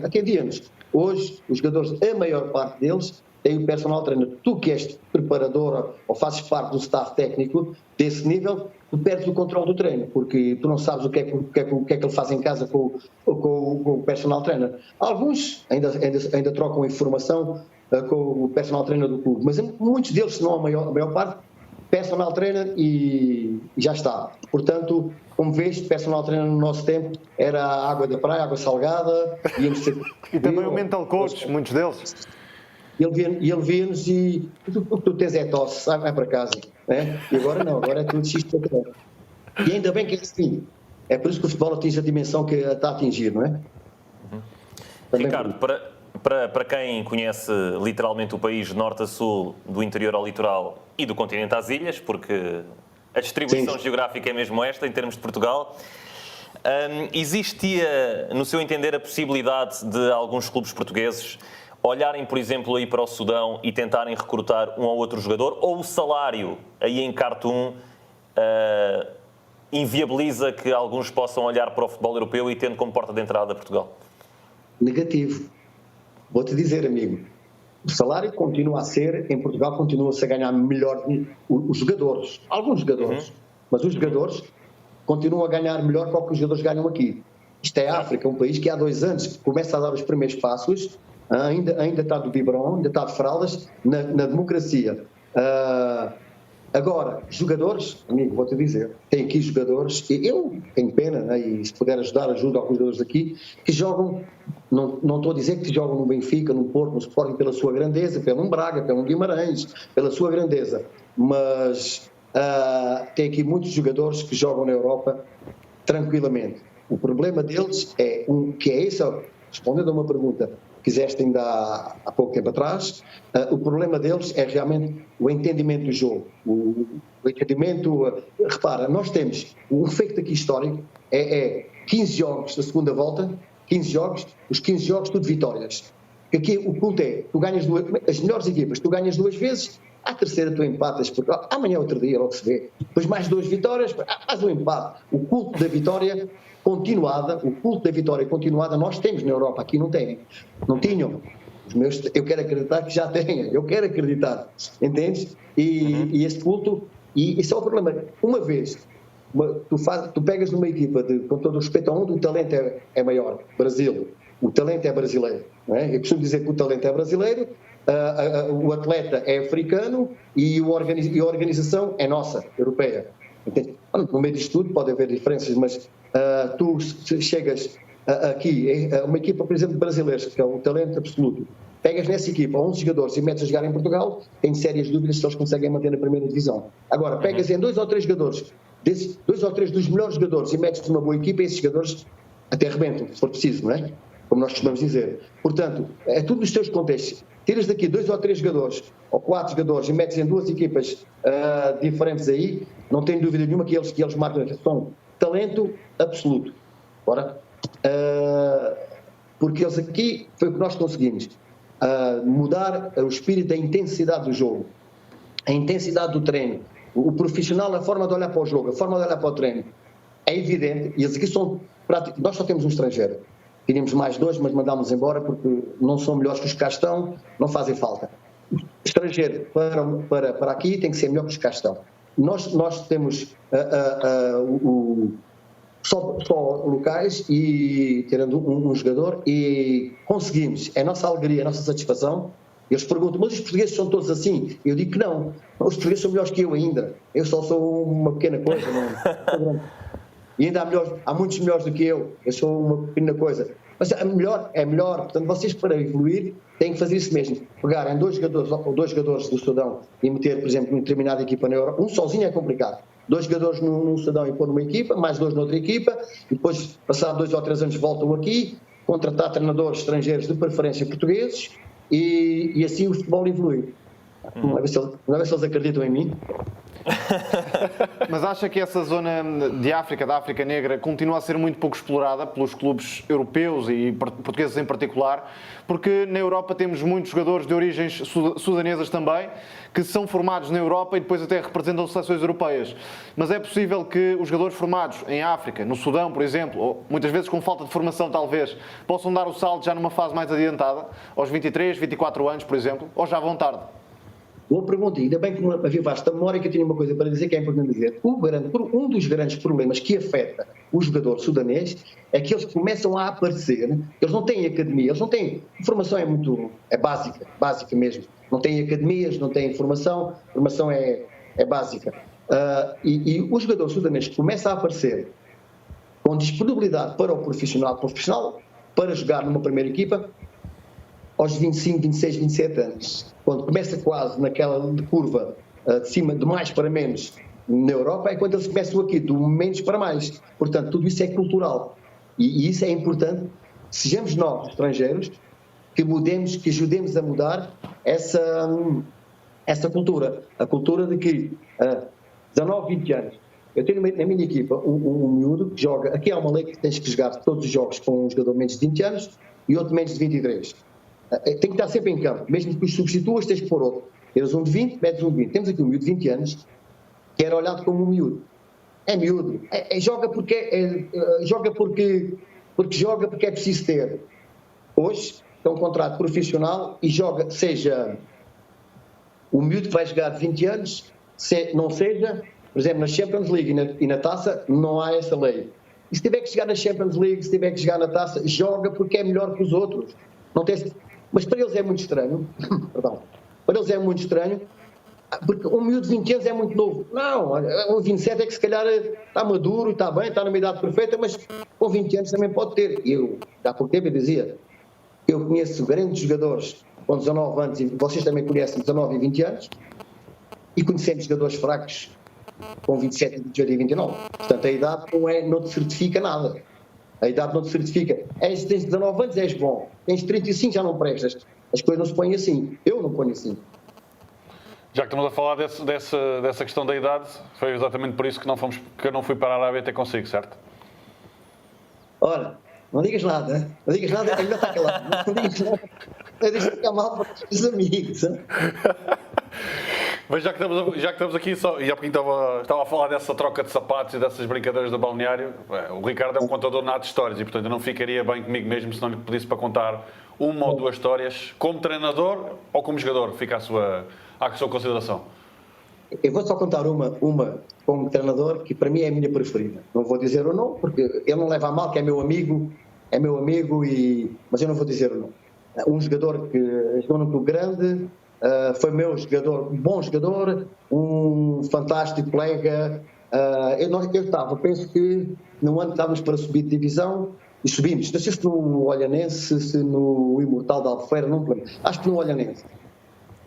atendia-nos. Hoje, os jogadores, a maior parte deles, tem o personal trainer. Tu que és preparadora ou fazes parte do staff técnico desse nível, tu perdes o controle do treino, porque tu não sabes o que é que ele faz em casa com o personal trainer. Alguns ainda trocam informação com o personal trainer do clube, mas muitos deles, se não a maior parte, personal trainer e já está. Portanto, como vês, personal trainer no nosso tempo era a água da praia, água salgada. E também o mental coach, muitos deles. Ele via-nos e tu tens é tosse, vai para casa. Né? E agora não, agora é tudo xisto. E ainda bem que é assim. É por isso que o futebol atinge a dimensão que está a atingir, não é? Ricardo, para quem conhece literalmente o país de norte a sul, do interior ao litoral e do continente às ilhas, porque a distribuição geográfica é mesmo esta, em termos de Portugal, existia, no seu entender, a possibilidade de alguns clubes portugueses olharem, por exemplo, aí para o Sudão e tentarem recrutar um ou outro jogador, ou o salário aí em Khartoum inviabiliza que alguns possam olhar para o futebol europeu e tendo como porta de entrada Portugal? Negativo. Vou-te dizer, amigo, o salário continua a ser, em Portugal continua-se a ganhar melhor os jogadores, alguns jogadores, mas os jogadores continuam a ganhar melhor do que os jogadores ganham aqui. Isto é a África, um país que há 2 anos começa a dar os primeiros passos, ainda está do biberon, ainda está de fraldas na democracia. Agora, jogadores, amigo, vou-te dizer, tem aqui jogadores, e eu tenho pena, né, e se puder ajudar, ajudo alguns jogadores aqui, que jogam, não estou a dizer que jogam no Benfica, no Porto, no Sporting, pela sua grandeza, pelo Braga, pelo Guimarães, pela sua grandeza, mas tem aqui muitos jogadores que jogam na Europa tranquilamente. O problema deles é, respondendo a uma pergunta que fizeste ainda há pouco tempo atrás, o problema deles é realmente o entendimento do jogo. O entendimento... repara, nós temos um feito aqui histórico, é 15 jogos da segunda volta, 15 jogos, os 15 jogos tudo vitórias. Aqui o ponto é, tu ganhas as melhores equipas, tu ganhas 2 vezes, à terceira tu empatas, porque amanhã é outro dia, logo se vê. Depois mais 2 vitórias, faz um empate. O culto da vitória continuada, nós temos na Europa, aqui não tem. Não tinham. Eu quero acreditar que já tenha, eu quero acreditar, entendes? E esse culto, e isso é o problema. Uma vez, tu pegas numa equipa, com todo o respeito, onde o talento é maior, Brasil, o talento é brasileiro, não é? Eu costumo dizer que o talento é brasileiro, o atleta é africano e a organização é nossa, europeia. Entende? No meio disto tudo pode haver diferenças, mas tu chegas aqui, uma equipa, por exemplo, de brasileiros, que é o talento absoluto, pegas nessa equipa 11 jogadores e metes a jogar em Portugal, tenho sérias dúvidas se eles conseguem manter na primeira divisão. Agora, pegas em 2 ou 3 jogadores, 2 ou 3 dos melhores jogadores e metes numa boa equipa, esses jogadores até arrebentam, se for preciso, não é? Como nós costumamos dizer. Portanto, é tudo nos teus contextos. tiras daqui 2 ou 3 jogadores, ou 4 jogadores, e metes em 2 equipas diferentes aí, não tenho dúvida nenhuma que eles marcam são talento absoluto. Ora, porque eles aqui, foi o que nós conseguimos, mudar o espírito da intensidade do jogo, a intensidade do treino, o profissional, a forma de olhar para o jogo, a forma de olhar para o treino. É evidente, e eles aqui são práticos. Nós só temos um estrangeiro. Queríamos mais 2, mas mandámos embora porque não são melhores que os que cá estão, não fazem falta. O estrangeiro para aqui tem que ser melhor que os que cá estão. Nós temos só locais e tirando um jogador e conseguimos, é a nossa alegria, a nossa satisfação. Eles perguntam, mas os portugueses são todos assim? Eu digo que não, os portugueses são melhores que eu ainda, eu só sou uma pequena coisa, não. E ainda há muitos melhores do que eu sou uma pequena coisa. Mas é melhor, portanto vocês para evoluir têm que fazer isso mesmo, pegarem 2 jogadores do Sudão e meter, por exemplo, uma determinada equipa na Europa, um sozinho é complicado. 2 jogadores num Sudão e pôr numa equipa, mais 2 noutra equipa, e depois, passado 2 ou 3 anos, voltam aqui, contratar treinadores estrangeiros de preferência portugueses, e assim o futebol evolui. Vamos ver se eles acreditam em mim. Mas acha que essa zona da África Negra, continua a ser muito pouco explorada pelos clubes europeus e portugueses em particular? Porque na Europa temos muitos jogadores de origens sudanesas também, que são formados na Europa e depois até representam seleções europeias. Mas é possível que os jogadores formados em África, no Sudão, por exemplo, ou muitas vezes com falta de formação talvez, possam dar o salto já numa fase mais adiantada, aos 23, 24 anos, por exemplo, ou já vão tarde? Boa pergunta, ainda bem que não avivaste a memória, que eu tinha uma coisa para dizer que é importante dizer. Um dos grandes problemas que afeta o jogador sudanês é que eles começam a aparecer, eles não têm academia, eles não têm, a formação é básica mesmo, não têm academias, não têm formação é básica. E o jogador sudanês começa a aparecer com disponibilidade para o profissional para jogar numa primeira equipa, aos 25, 26, 27 anos, quando começa quase naquela curva de cima, de mais para menos na Europa, é quando eles começam aqui, do menos para mais. Portanto, tudo isso é cultural. E isso é importante, sejamos nós, estrangeiros, que mudemos, que ajudemos a mudar essa cultura. A cultura de que 19, 20 anos, eu tenho na minha equipa um miúdo que joga, aqui há uma lei que tens que jogar todos os jogos com um jogador menos de 20 anos e outro menos de 23. Tem que estar sempre em campo, mesmo que os substituas, tens que pôr outro. Tens um de 20, metes um de 20. Temos aqui um miúdo de 20 anos que era olhado como um miúdo. É miúdo. Joga porque joga porque é preciso ter. Hoje tem um contrato profissional e joga, seja o miúdo que vai jogar de 20 anos, não seja, por exemplo, na Champions League e na Taça, não há essa lei. E se tiver que jogar na Champions League, se tiver que jogar na Taça, joga porque é melhor que os outros. Não tem... Mas para eles é muito estranho, para eles é muito estranho, porque um miúdo de 20 anos é muito novo. Não, um 27 é que se calhar está maduro, está bem, está numa idade perfeita, mas com 20 anos também pode ter. Eu, há pouco tempo eu dizia, eu conheço grandes jogadores com 19 anos, e vocês também conhecem 19 e 20 anos, e conhecemos jogadores fracos com 27, 28 e 29. Portanto, a idade não te certifica nada. A idade não te certifica. Tens 19 anos, és bom. Tens 35, já não prestas. As coisas não se põem assim. Eu não ponho assim. Já que estamos a falar dessa questão da idade, foi exatamente por isso que eu não fui para a Arábia ter consigo, certo? Ora, não digas nada. Não digas nada, ainda está calado. Não digas nada. Deixa ficar mal para os amigos. Mas já que estamos aqui só, e há pouquinho estava a falar dessa troca de sapatos e dessas brincadeiras do balneário, o Ricardo é um contador nato de histórias e, portanto, eu não ficaria bem comigo mesmo se não lhe pedisse para contar uma ou duas histórias como treinador ou como jogador, fica à sua consideração. Eu vou só contar uma como treinador, que para mim é a minha preferida. Não vou dizer o nome, porque ele não leva a mal, que é meu amigo, mas eu não vou dizer o nome. Um jogador que jogou num clube grande, foi meu jogador, um bom jogador, um fantástico colega. Eu estava, penso que no ano que estávamos para subir de divisão, e subimos, não sei se no Olhanense, se no Imortal de Albufeira, não me lembro, acho que no Olhanense.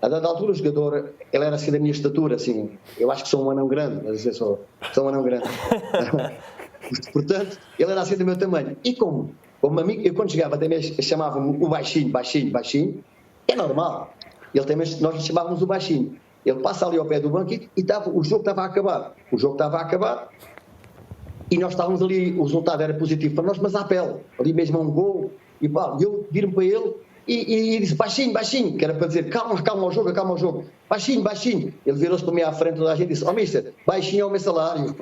A dada altura o jogador, ele era assim da minha estatura, assim, eu acho que sou um anão grande, mas eu sou um anão grande. Portanto, ele era assim do meu tamanho. E como amigo, eu quando chegava também chamava-me o baixinho, É normal. Ele também, nós lhe chamávamos o baixinho. Ele passa ali ao pé do banco e o jogo estava a acabar. O jogo estava a acabar e nós estávamos ali, o resultado era positivo para nós, mas à pele. Ali mesmo um gol. E pá, eu viro-me para ele e disse baixinho, baixinho, que era para dizer calma ao jogo. Baixinho, baixinho. Ele virou-se para mim à frente, toda a gente disse: ó mister, baixinho é o meu salário.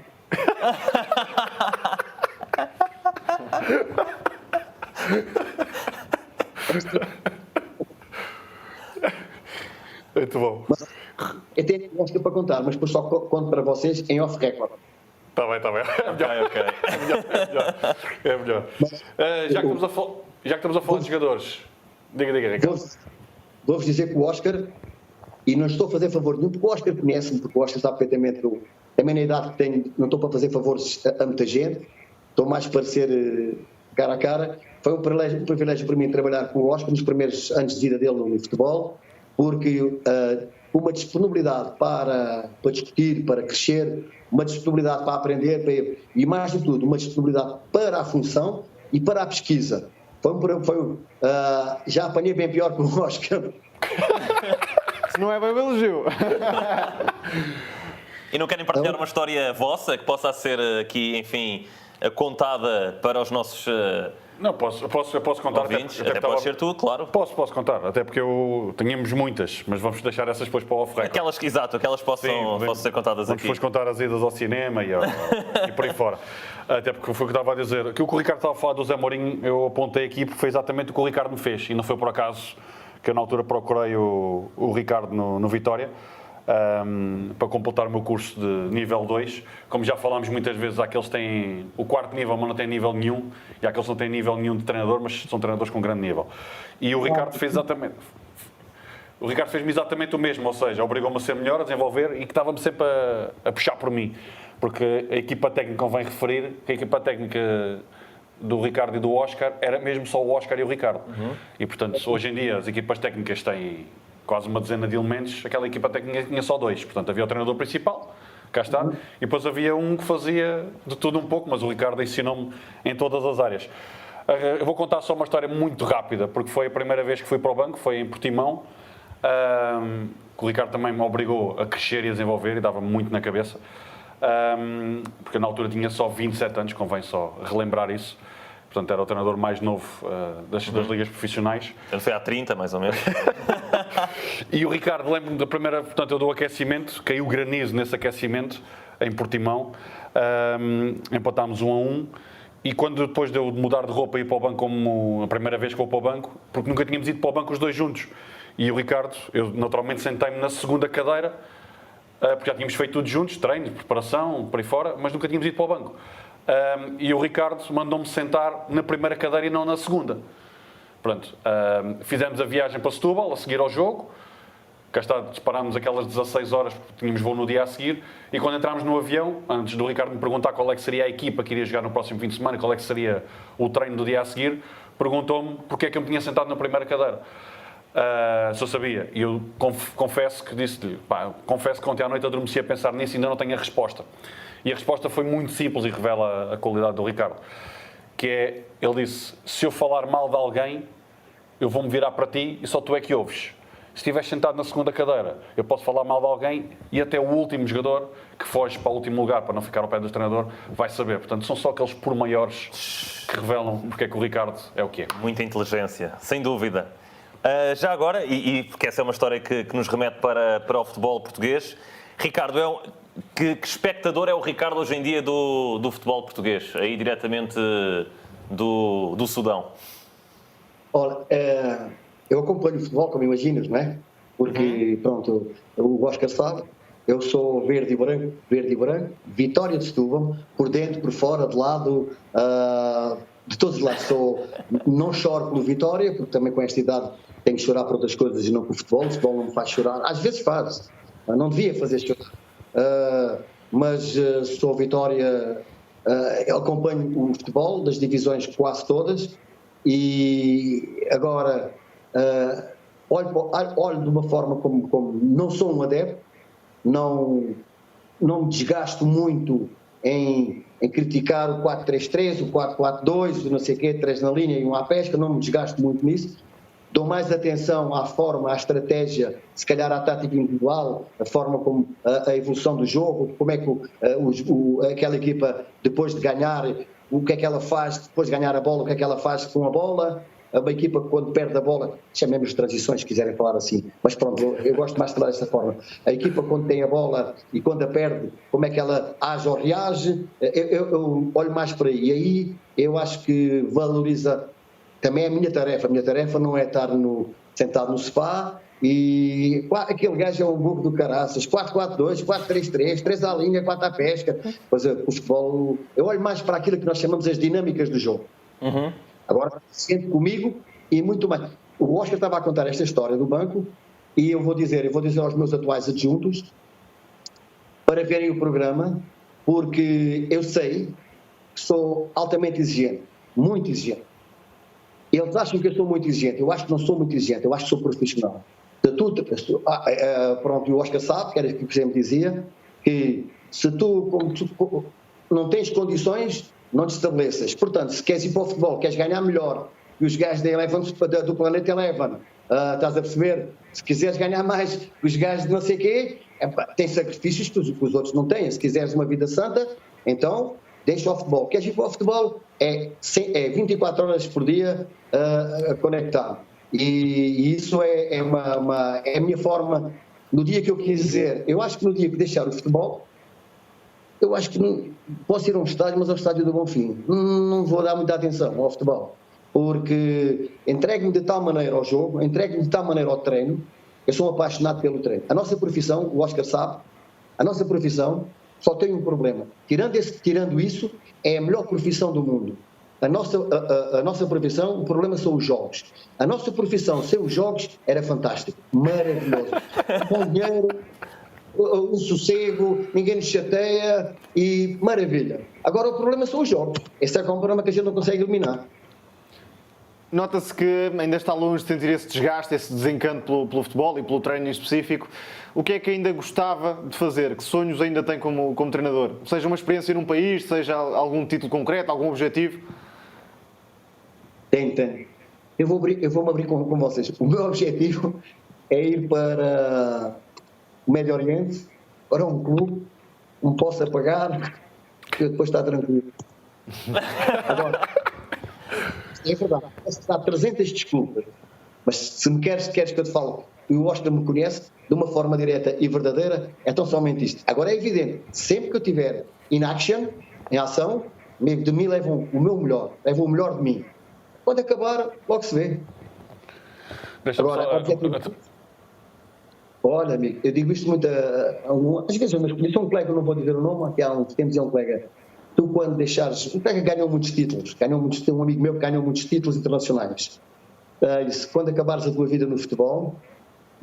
Muito bom. Mas, eu tenho um para contar, mas depois só conto para vocês em off-record. Está bem. Ok. É melhor. Já que estamos a falar de jogadores, diga, Ricardo. Vou-vos dizer que o Oscar, e não estou a fazer favor nenhum, porque o Oscar conhece-me, porque o Oscar sabe perfeitamente que também na idade que tenho, não estou para fazer favores a muita gente, estou mais para parecer cara a cara. Foi um privilégio para mim trabalhar com o Oscar nos primeiros anos de vida dele no futebol, porque uma disponibilidade para discutir, para crescer, uma disponibilidade para aprender, e mais de tudo, uma disponibilidade para a função e para a pesquisa. Já apanhei bem pior que o Oscar. Se não é bem um elogio. E não querem partilhar uma história vossa que possa ser aqui, enfim, contada para os nossos Não, eu posso contar. ouvintes? Até pode ser tu, claro. Posso contar, até porque tínhamos muitas, mas vamos deixar essas depois para o off-record. Aquelas possam ser contadas vamos aqui. depois contar as idas ao cinema e por aí fora. Até porque foi o que eu estava a dizer. Que o que o Ricardo estava a falar do Zé Mourinho, eu apontei aqui porque foi exatamente o que o Ricardo me fez. E não foi por acaso que eu na altura procurei o Ricardo no Vitória. Para completar o meu curso de nível 2. Como já falámos muitas vezes, há aqueles que têm o quarto nível, mas não têm nível nenhum, e há aqueles que não têm nível nenhum de treinador, mas são treinadores com grande nível. E o Ricardo fez exatamente. O Ricardo fez-me exatamente o mesmo, ou seja, obrigou-me a ser melhor, a desenvolver, e que estava-me sempre a puxar por mim. Porque a equipa técnica, convém referir, que a equipa técnica do Ricardo e do Oscar era mesmo só o Oscar e o Ricardo. E, portanto, hoje em dia as equipas técnicas têm quase uma dezena de elementos, aquela equipa técnica tinha só 2. Portanto, havia o treinador principal, cá está, e depois havia um que fazia de tudo um pouco, mas o Ricardo ensinou-me em todas as áreas. Eu vou contar só uma história muito rápida, porque foi a primeira vez que fui para o banco, foi em Portimão, que o Ricardo também me obrigou a crescer e a desenvolver, e dava-me muito na cabeça, porque eu, na altura tinha só 27 anos, convém só relembrar isso. Portanto, era o treinador mais novo das ligas profissionais. Ele foi há 30, mais ou menos. E o Ricardo, lembro-me da primeira, portanto, eu dou aquecimento, caiu granizo nesse aquecimento, em Portimão, empatámos 1-1, e quando depois de eu mudar de roupa e ir para o banco, como a primeira vez que vou para o banco, porque nunca tínhamos ido para o banco os dois juntos, e o Ricardo, eu naturalmente sentei-me na segunda cadeira, porque já tínhamos feito tudo juntos, treino, preparação, por aí fora, mas nunca tínhamos ido para o banco. E o Ricardo mandou-me sentar na primeira cadeira e não na segunda. Pronto, fizemos a viagem para Setúbal, a seguir ao jogo. Cá está, disparámos aquelas 16 horas, porque tínhamos voo no dia a seguir. E quando entrámos no avião, antes do Ricardo me perguntar qual é que seria a equipa que iria jogar no próximo fim de semana, qual é que seria o treino do dia a seguir, perguntou-me porque é que eu me tinha sentado na primeira cadeira. Se eu sabia. E eu confesso que disse-lhe, confesso que ontem à noite adormeci a pensar nisso e ainda não tenho a resposta. E a resposta foi muito simples e revela a qualidade do Ricardo. Que é, ele disse, se eu falar mal de alguém, eu vou-me virar para ti e só tu é que ouves. Se estiveres sentado na segunda cadeira, eu posso falar mal de alguém e até o último jogador que foge para o último lugar para não ficar ao pé do treinador vai saber. Portanto, são só aqueles pormaiores que revelam porque é que o Ricardo é o que é. Muita inteligência, sem dúvida. Já agora, e porque essa é uma história que nos remete para o futebol português, Ricardo, que espectador é o Ricardo hoje em dia do futebol português, aí diretamente do Sudão? Olha, eu acompanho o futebol, como imaginas, não é? Porque, pronto, o Oscar sabe, eu sou verde e branco, Vitória de Setúbal, por dentro, por fora, de lado, de todos os lados. Não choro pelo Vitória, porque também com esta idade tenho que chorar por outras coisas e não por futebol. O futebol não me faz chorar, às vezes faz, não devia fazer chorar. Mas sou Vitória, acompanho o futebol das divisões quase todas e agora olho de uma forma como não sou um adepto, não me desgasto muito em criticar o 4-3-3, o 4-4-2, não sei o quê, 3 na linha e 1 à pesca, não me desgasto muito nisso. dou mais atenção à forma, à estratégia, se calhar à tática individual, a forma como a evolução do jogo, como é que aquela equipa, depois de ganhar, o que é que ela faz, depois de ganhar a bola, o que é que ela faz com a bola. Uma equipa, quando perde a bola, chamemos de transições, se quiserem falar assim, mas pronto, eu gosto mais de falar desta forma. A equipa, quando tem a bola e quando a perde, como é que ela age ou reage, eu olho mais por aí. E aí eu acho que valoriza também a minha tarefa. A minha tarefa não é estar sentado no sofá e aquele gajo é um burro do caraças, 4-4-2, 4-3-3, 3 à linha, 4 à pesca. Pois é, o futebol, eu olho mais para aquilo que nós chamamos as dinâmicas do jogo. Agora, sente comigo e muito mais. O Oscar estava a contar esta história do banco e eu vou dizer aos meus atuais adjuntos para verem o programa, porque eu sei que sou altamente exigente, muito exigente. Eles acham que eu sou muito exigente, eu acho que não sou muito exigente, eu acho que sou profissional. Pronto, o Oscar sabe, que era o que sempre dizia, que se como tu não tens condições, não te estabeleças. Portanto, se queres ir para o futebol, queres ganhar melhor, e os gajos do planeta Eleven, estás a perceber? Se quiseres ganhar mais que os gajos de não sei o quê, tem sacrifícios que os outros não têm. Se quiseres uma vida santa, então deixa o futebol. Queres ir para o futebol? É 24 horas por dia conectado. E isso é a minha forma, no dia que eu quis dizer, eu acho que no dia que deixar o futebol, eu acho que não posso ir a um estádio, mas ao estádio do Bonfim. Não vou dar muita atenção ao futebol, porque entrego-me de tal maneira ao jogo, entrego-me de tal maneira ao treino, eu sou um apaixonado pelo treino. A nossa profissão, o Oscar sabe, a nossa profissão só tem um problema. Tirando isso, é a melhor profissão do mundo. A nossa profissão, o problema são os jogos. A nossa profissão, sem os jogos, era fantástico, maravilhoso. Bom dinheiro, um sossego, ninguém nos chateia e maravilha. Agora o problema são os jogos. Esse é um problema que a gente não consegue eliminar. Nota-se que ainda está longe de sentir esse desgaste, esse desencanto pelo futebol e pelo treino em específico. O que é que ainda gostava de fazer? Que sonhos ainda tem como treinador? Seja uma experiência num país, seja algum título concreto, algum objetivo? Tem. Eu vou-me abrir com vocês. O meu objetivo é ir para o Médio Oriente, para um clube, me possa pagar, que depois está tranquilo. Agora, é verdade, posso dar 300 desculpas, mas se queres que eu te fale, e o Oscar me conhece de uma forma direta e verdadeira, é tão somente isto. Agora é evidente, sempre que eu estiver in action, em ação, de mim levam o meu melhor, levam o melhor de mim. Quando acabar, logo se vê. Agora, olha, amigo, eu digo isto muito às vezes, mas conheço um colega, não vou dizer o nome, aqui há uns tempos é um colega. Tu, quando deixares. Um colega ganhou muitos títulos, um amigo meu que ganhou muitos títulos internacionais. Disse: quando acabares a tua vida no futebol,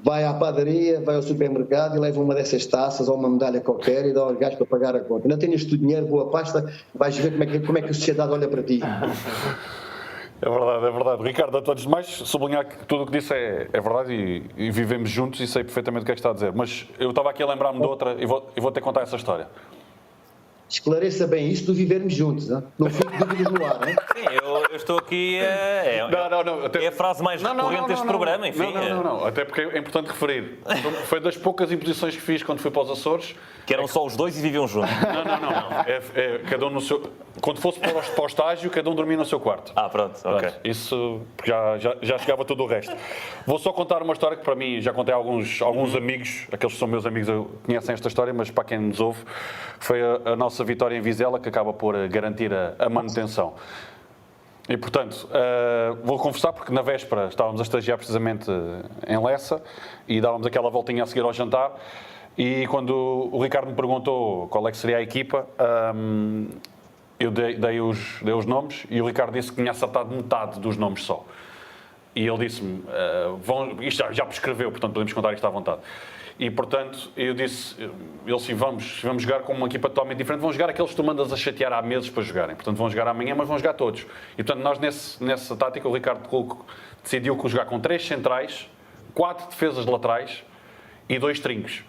vai à padaria, vai ao supermercado e leva uma dessas taças ou uma medalha qualquer e dá aos gajos para pagar a conta. Não tenhas tu dinheiro, boa pasta, vais ver como é que a sociedade olha para ti. É verdade. Ricardo, antes de mais, sublinhar que tudo o que disse é verdade e vivemos juntos e sei perfeitamente o que é que está a dizer. Mas eu estava aqui a lembrar-me de outra e vou ter que contar essa história. Esclareça bem isto de vivermos juntos, não? Não fique dúvidas no ar, não é? Sim, eu estou aqui. Não. Até... É a frase mais recorrente deste programa, enfim. Não. Até porque é importante referir. Foi das poucas imposições que fiz quando fui para os Açores. Que eram só os dois e viviam juntos. Não. Cada um no seu. Quando fosse para o estágio, cada um dormia no seu quarto. Pronto, ok. Isso já chegava tudo o resto. Vou só contar uma história que para mim já contei a alguns amigos, aqueles que são meus amigos conhecem esta história, mas para quem nos ouve, foi a nossa vitória em Vizela que acaba por garantir a manutenção. E, portanto, vou confessar, porque na véspera estávamos a estagiar precisamente em Lessa e dávamos aquela voltinha a seguir ao jantar e quando o Ricardo me perguntou qual é que seria a equipa, eu dei os nomes e o Ricardo disse que tinha acertado metade dos nomes só. E ele disse-me, isto já prescreveu, portanto podemos contar isto à vontade. E, portanto, eu disse, ele sim, vamos jogar com uma equipa totalmente diferente, vão jogar aqueles que tu mandas a chatear há meses para jogarem. Portanto, vão jogar amanhã, mas vão jogar todos. E, portanto, nós nessa tática, o Ricardo decidiu jogar com 3 centrais, 4 defesas laterais e 2 trincos.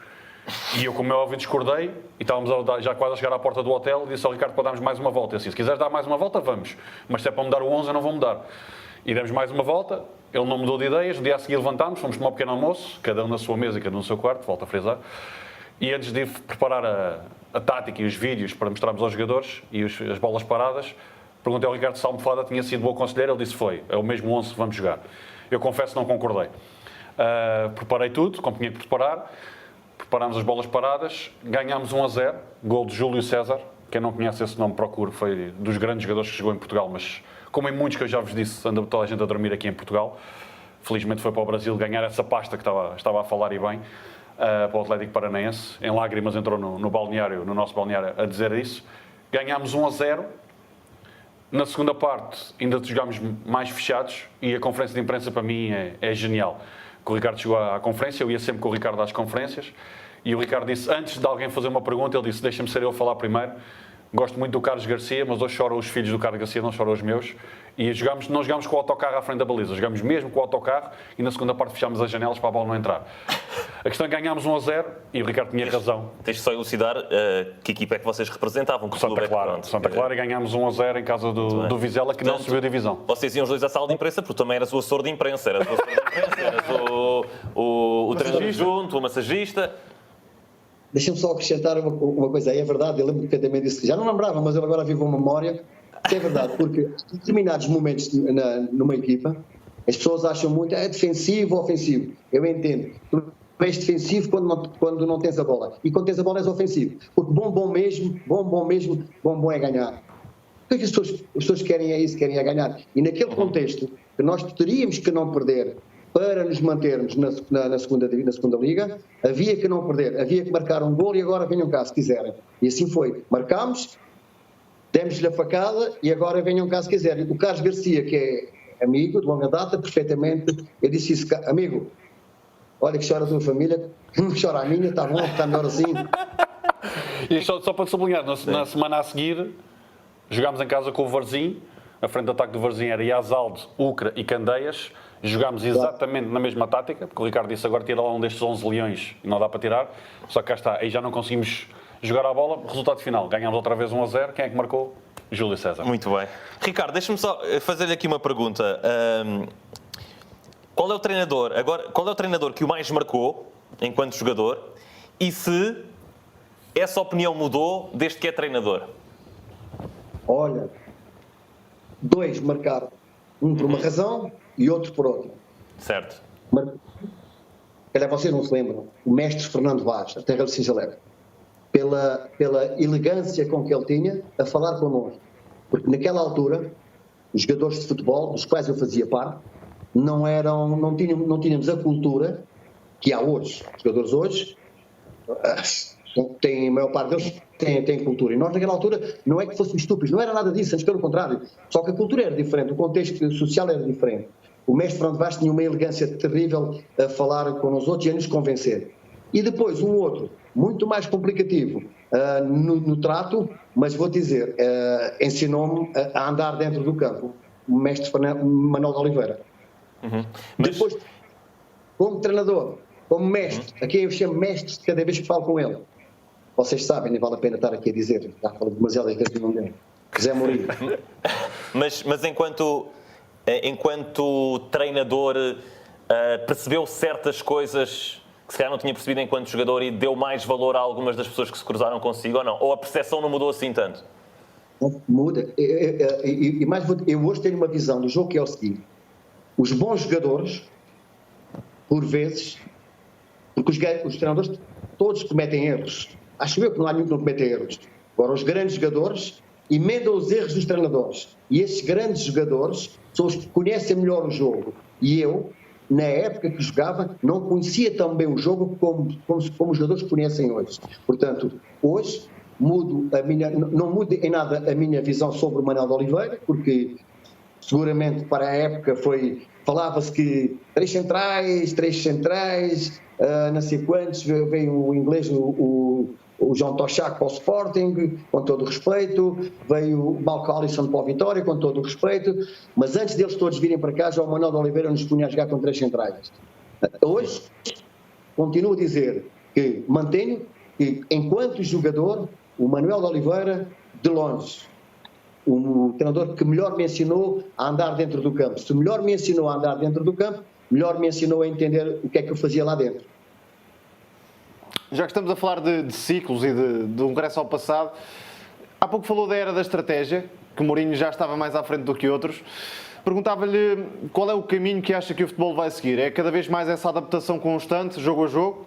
E eu, como é óbvio, discordei e estávamos já quase a chegar à porta do hotel e disse ao Ricardo para darmos mais uma volta. Eu disse, se quiseres dar mais uma volta, vamos. Mas se é para mudar o 11, eu não vou mudar. E demos mais uma volta, ele não mudou de ideias, no dia a seguir levantámos, fomos tomar um pequeno almoço, cada um na sua mesa e cada um no seu quarto, volto a frisar. E antes de preparar a tática e os vídeos para mostrarmos aos jogadores e as bolas paradas, perguntei ao Ricardo se a almofada tinha sido bom conselheiro, ele disse foi, é o mesmo 11 que vamos jogar. Eu confesso que não concordei. Preparei tudo, como tinha que preparar, preparámos as bolas paradas, ganhámos 1-0, gol de Júlio César, quem não conhece esse nome procure, foi dos grandes jogadores que jogou em Portugal, mas como em muitos que eu já vos disse, anda toda a gente a dormir aqui em Portugal. Felizmente foi para o Brasil ganhar essa pasta que estava a falar e bem, para o Atlético Paranaense. Em lágrimas entrou no balneário, no nosso balneário, a dizer isso. Ganhámos 1-0. Na segunda parte ainda jogámos mais fechados e a conferência de imprensa para mim é genial. O Ricardo chegou à conferência, eu ia sempre com o Ricardo às conferências e o Ricardo disse, antes de alguém fazer uma pergunta, ele disse, deixa-me ser eu a falar primeiro. Gosto muito do Carlos Garcia, mas hoje choram os filhos do Carlos Garcia, não choram os meus. E não jogámos com o autocarro à frente da baliza, jogámos mesmo com o autocarro e na segunda parte fechámos as janelas para a bola não entrar. A questão é que ganhámos 1-0 e o Ricardo tinha razão. Tens de só elucidar que equipa é que vocês representavam. Santa Clara, e ganhámos 1-0 em casa do Vizela, que não subiu a divisão. Vocês iam os dois à sala de imprensa, porque também eras o assessor de imprensa, eras o treinador junto, o massagista. Deixa-me só acrescentar uma coisa aí, é verdade, eu lembro perfeitamente disso, já não lembrava, mas eu agora vivo uma memória, que é verdade, porque em determinados momentos numa equipa, as pessoas acham muito, é defensivo ou ofensivo, eu entendo, tu és defensivo quando não tens a bola, e quando tens a bola és ofensivo, porque bom é ganhar. O que é que as pessoas querem é isso, querem é ganhar, e naquele contexto, que nós teríamos que não perder, para nos mantermos na segunda Liga, havia que não perder, havia que marcar um gol e agora venham cá se quiserem. E assim foi. Marcámos, demos-lhe a facada e agora venham cá se quiserem. O Carlos Garcia, que é amigo de longa data, perfeitamente, eu disse isso, amigo, olha que chora a tua família, que não chora a minha, está bom, está melhorzinho. E só para sublinhar, na semana a seguir, jogámos em casa com o Varzim, a frente de ataque do Varzim era Iazalde, Ucra e Candeias. Jogámos exatamente na mesma tática, porque o Ricardo disse agora tira lá um destes 11 leões e não dá para tirar, só que cá está, aí já não conseguimos jogar a bola. Resultado final, ganhámos outra vez 1-0, quem é que marcou? Júlio César. Muito bem. Ricardo, deixa-me só fazer-lhe aqui uma pergunta. Qual é o treinador que o mais marcou enquanto jogador e se essa opinião mudou desde que é treinador? Olha, 2 marcaram, um por uma razão e outro por outra. Certo. Calhar vocês não se lembram, o mestre Fernando Vaz, a terra de Sinjalé, pela elegância com que ele tinha a falar connosco. Porque naquela altura, os jogadores de futebol, dos quais eu fazia parte, não tínhamos a cultura que há hoje. Os jogadores hoje, a maior parte deles tem cultura. E nós naquela altura não é que fôssemos estúpidos, não era nada disso, antes pelo contrário. Só que a cultura era diferente, o contexto social era diferente. O mestre Fernando Vaz tinha uma elegância terrível a falar com os outros e a nos convencer. E depois um outro, muito mais complicativo no trato, mas vou dizer, ensinou-me a andar dentro do campo, o mestre Manuel de Oliveira. Depois, como treinador, como mestre, a quem eu chamo mestre cada vez que falo com ele, vocês sabem, nem vale a pena estar aqui a dizer, já falo demasiado desde o nome dele, José Mourinho. Mas enquanto treinador, percebeu certas coisas que se calhar não tinha percebido enquanto jogador e deu mais valor a algumas das pessoas que se cruzaram consigo ou não? Ou a percepção não mudou assim tanto? Muda. E mais, eu hoje tenho uma visão do jogo que é o seguinte: os bons jogadores, por vezes, porque os treinadores todos cometem erros. Acho eu que não há nenhum que não cometa erros. Agora, os grandes jogadores emendam os erros dos treinadores. E esses grandes jogadores são os que conhecem melhor o jogo. E eu, na época que jogava, não conhecia tão bem o jogo como os jogadores que conhecem hoje. Portanto, hoje não muda em nada a minha visão sobre o Manuel de Oliveira, porque seguramente para a época falava-se que 3 centrais, não sei quantos, veio o inglês, o João Tochac para o Sporting, com todo o respeito, veio o Malco Alisson para o Vitória, com todo o respeito, mas antes deles todos virem para cá, já o Manuel de Oliveira nos punha a jogar com 3 centrais. Hoje, continuo a dizer que mantenho que, enquanto jogador, o Manuel de Oliveira, de longe, o treinador que melhor me ensinou a andar dentro do campo. Se melhor me ensinou a andar dentro do campo, melhor me ensinou a entender o que é que eu fazia lá dentro. Já que estamos a falar de ciclos e de um regresso ao passado, há pouco falou da era da estratégia, que Mourinho já estava mais à frente do que outros. Perguntava-lhe qual é o caminho que acha que o futebol vai seguir. É cada vez mais essa adaptação constante, jogo a jogo?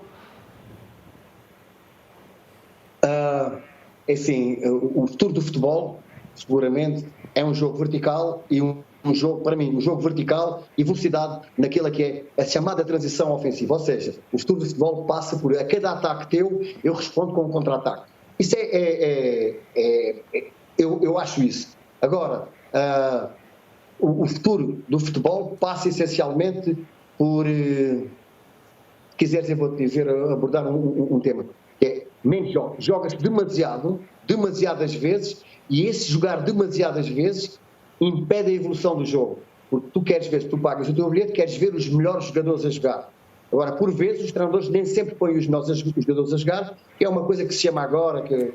Enfim, o futuro do futebol, seguramente, é um jogo vertical e um jogo, para mim, um jogo vertical e velocidade naquela que é a chamada transição ofensiva. Ou seja, o futuro do futebol passa por a cada ataque teu, eu respondo com um contra-ataque. Isso eu acho isso. Agora, o futuro do futebol passa essencialmente por, se quiseres, eu vou-te dizer, abordar um tema, que é menos jogos. Jogas demasiadas vezes, e esse jogar demasiadas vezes impede a evolução do jogo. Porque tu queres ver, se tu pagas o teu bilhete, queres ver os melhores jogadores a jogar. Agora, por vezes, os treinadores nem sempre põem os melhores jogadores a jogar, que é uma coisa que se chama agora que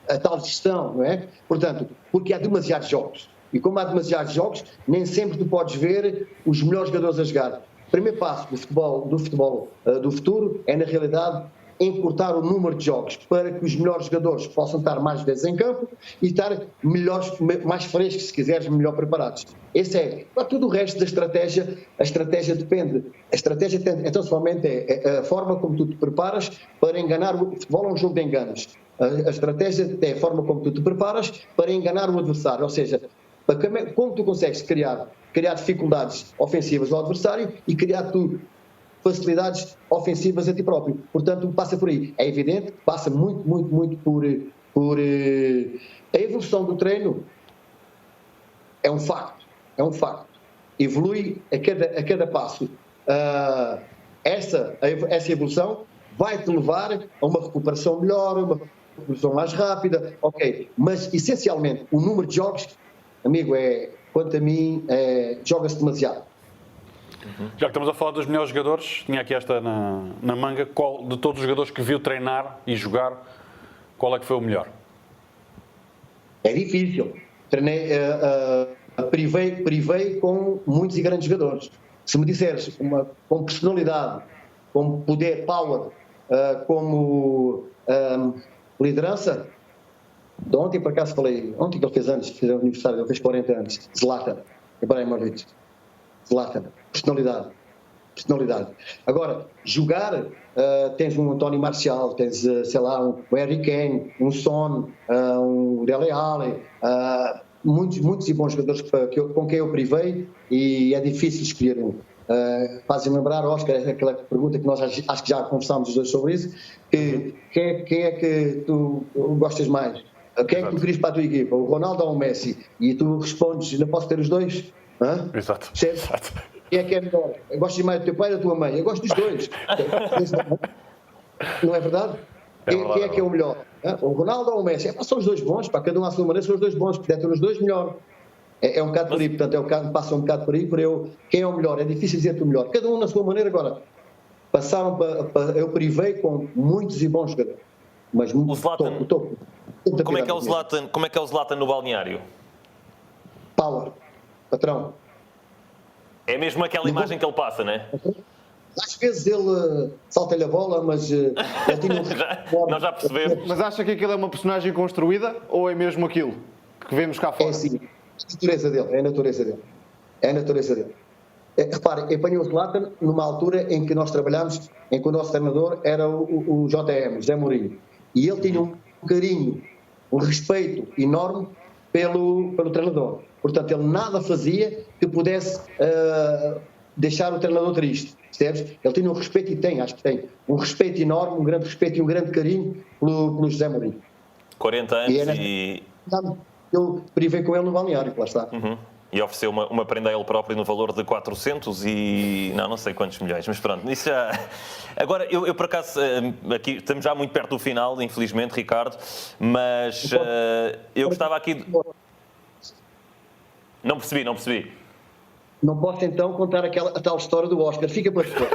a tal gestão, não é? Portanto, porque há demasiados jogos. E como há demasiados jogos, nem sempre tu podes ver os melhores jogadores a jogar. O primeiro passo do futebol do futuro é, na realidade, encurtar o número de jogos para que os melhores jogadores possam estar mais vezes em campo e estar melhores, mais frescos, se quiseres, melhor preparados. Esse é. Para tudo o resto da estratégia, a estratégia depende. A estratégia então somente é a forma como tu te preparas para enganar. O futebol é um jogo de enganos. A estratégia é a forma como tu te preparas para enganar o adversário, ou seja, como tu consegues criar dificuldades ofensivas ao adversário e criar tu facilidades ofensivas a ti próprio. Portanto, passa por aí. É evidente que passa muito por a evolução do treino. É um facto. Evolui a cada passo. Essa evolução vai-te levar a uma recuperação melhor, uma recuperação mais rápida, ok. Mas, essencialmente, o número de jogos, amigo, quanto a mim, joga-se demasiado. Já que estamos a falar dos melhores jogadores, tinha aqui esta na manga, qual de todos os jogadores que viu treinar e jogar, qual é que foi o melhor? É difícil. Privei com muitos e grandes jogadores. Se me disseres com personalidade, como poder, power, como liderança, de ontem para cá falei, ontem que ele fez anos, fez aniversário, ele fez 40 anos, Zlatan Ibrahimovic. Zlatan, personalidade. Agora, jogar, tens um António Marcial, tens, sei lá, um Harry Kane, um Son, um Dele Alli, muitos e bons jogadores com quem eu privei, e é difícil escolher um. Fazem lembrar, Oscar, aquela pergunta que nós acho que já conversámos os dois sobre isso, quem é que tu gostas mais? Quem é que tu querias para a tua equipa? O Ronaldo ou o Messi? E tu respondes, não posso ter os dois? Hã? Exato. Quem é melhor? Eu gosto mais do teu pai ou da tua mãe? Eu gosto dos dois. Não é verdade? Quem é que é o melhor? O Ronaldo ou o Messi? São os dois bons, para cada um à sua maneira, são os dois bons, puder ter os dois, melhor. É um bocado por aí, portanto, passa um bocado por aí, quem é o melhor? É difícil dizer-te o melhor. Cada um na sua maneira. Agora, eu privei com muitos e bons jogadores. Mas o Zlatan, topo. Como é que é o Zlatan no balneário? Power, patrão. É mesmo aquela imagem que ele passa, não é? Às vezes ele salta-lhe a bola, mas ele tinha Nós já percebemos. Mas acha que aquilo é uma personagem construída ou é mesmo aquilo que vemos cá fora? É sim, é a natureza dele. Repare, eu apanhei o Zlatan numa altura em que nós trabalhámos, em que o nosso treinador era o JM, José Mourinho. E ele tinha um carinho, um respeito enorme pelo treinador. Portanto, ele nada fazia que pudesse deixar o treinador triste, percebes? Ele tinha um respeito, e acho que tem, um respeito enorme, um grande respeito e um grande carinho pelo José Mourinho. 40 anos e... Eu privei com ele no balneário, lá está. Uhum. E ofereceu uma prenda a ele próprio no valor de 400 e... não sei quantos milhões, mas pronto, isso já... Agora, eu por acaso, aqui estamos já muito perto do final, infelizmente, Ricardo, mas eu gostava aqui... Não percebi. Não posso então contar a tal história do Oscar. Fica para depois.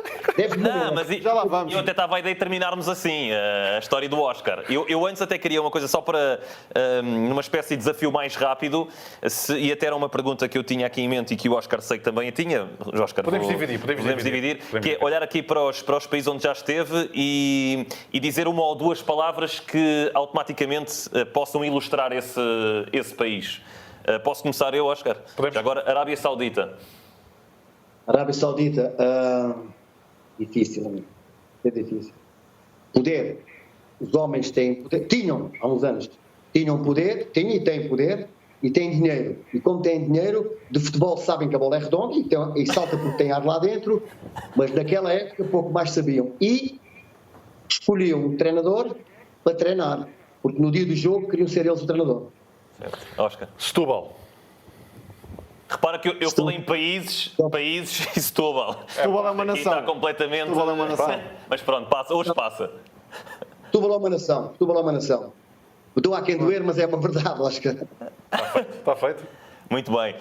Não, mas Já lá vamos. eu até estava a ideia de terminarmos assim a história do Oscar. Eu antes até queria uma coisa só para numa espécie de desafio mais rápido, e até era uma pergunta que eu tinha aqui em mente e que o Oscar sei que também a tinha. Oscar, Podemos dividir. Que é olhar aqui para os países onde já esteve e dizer uma ou duas palavras que automaticamente possam ilustrar esse país. Posso começar eu, Oscar? Podemos. Já agora, Arábia Saudita. Arábia Saudita, difícil, amigo. É difícil. Poder. Os homens têm poder. Tinham, há uns anos, tinham poder, têm e têm poder, e têm dinheiro. E como têm dinheiro, de futebol sabem que a bola é redonda e salta porque tem ar lá dentro, mas naquela época pouco mais sabiam. E escolhiam um treinador para treinar, porque no dia do jogo queriam ser eles o treinador. Certo. Oscar. Setúbal. Repara que eu falei em países e Setúbal. Setúbal é uma Aqui nação. está completamente... Setúbal é uma nação. Mas pronto, hoje passa. Setúbal é uma nação. Setúbal é uma nação. Estou a quem doer, mas é uma verdade, Oscar. Está feito? Muito bem.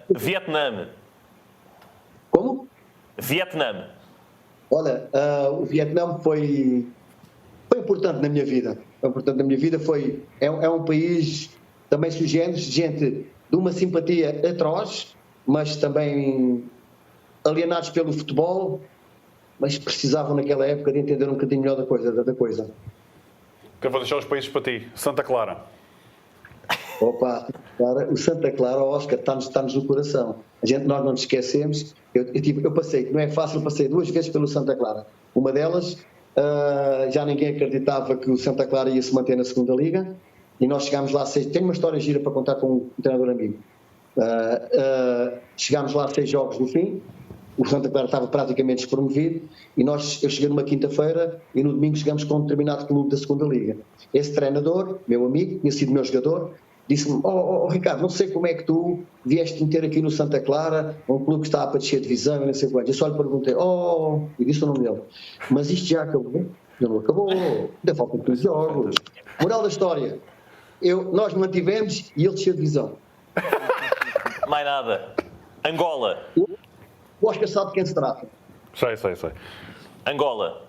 Vietnã. Como? Vietnã. Olha, o Vietnã foi importante na minha vida. É um país também sui generis, gente de uma simpatia atroz, mas também alienados pelo futebol, mas precisavam naquela época de entender um bocadinho melhor da coisa. Eu vou deixar os países para ti. Santa Clara. Opa, o Santa Clara, o Oscar, está-nos no coração. Nós não nos esquecemos. Eu passei, não é fácil, passei 2 vezes pelo Santa Clara. Uma delas, já ninguém acreditava que o Santa Clara ia se manter na segunda liga, e nós chegámos lá, tenho uma história gira para contar com um treinador amigo. Chegámos lá a 6 jogos no fim, o Santa Clara estava praticamente despromovido, e eu cheguei numa quinta-feira e no domingo chegamos com um determinado clube da segunda liga. Esse treinador, meu amigo, tinha sido meu jogador, disse-me: Ricardo, não sei como é que tu vieste meter aqui no Santa Clara, um clube que estava para descer de divisão e não sei quanto. Eu só lhe perguntei, e disse o nome dele: mas isto já acabou? Ele não acabou, ainda faltam 15 jogos. Moral da história, nós mantivemos e ele desceu de divisão. Mais nada. Angola. O Oscar sabe de quem se trata. Sei. Angola.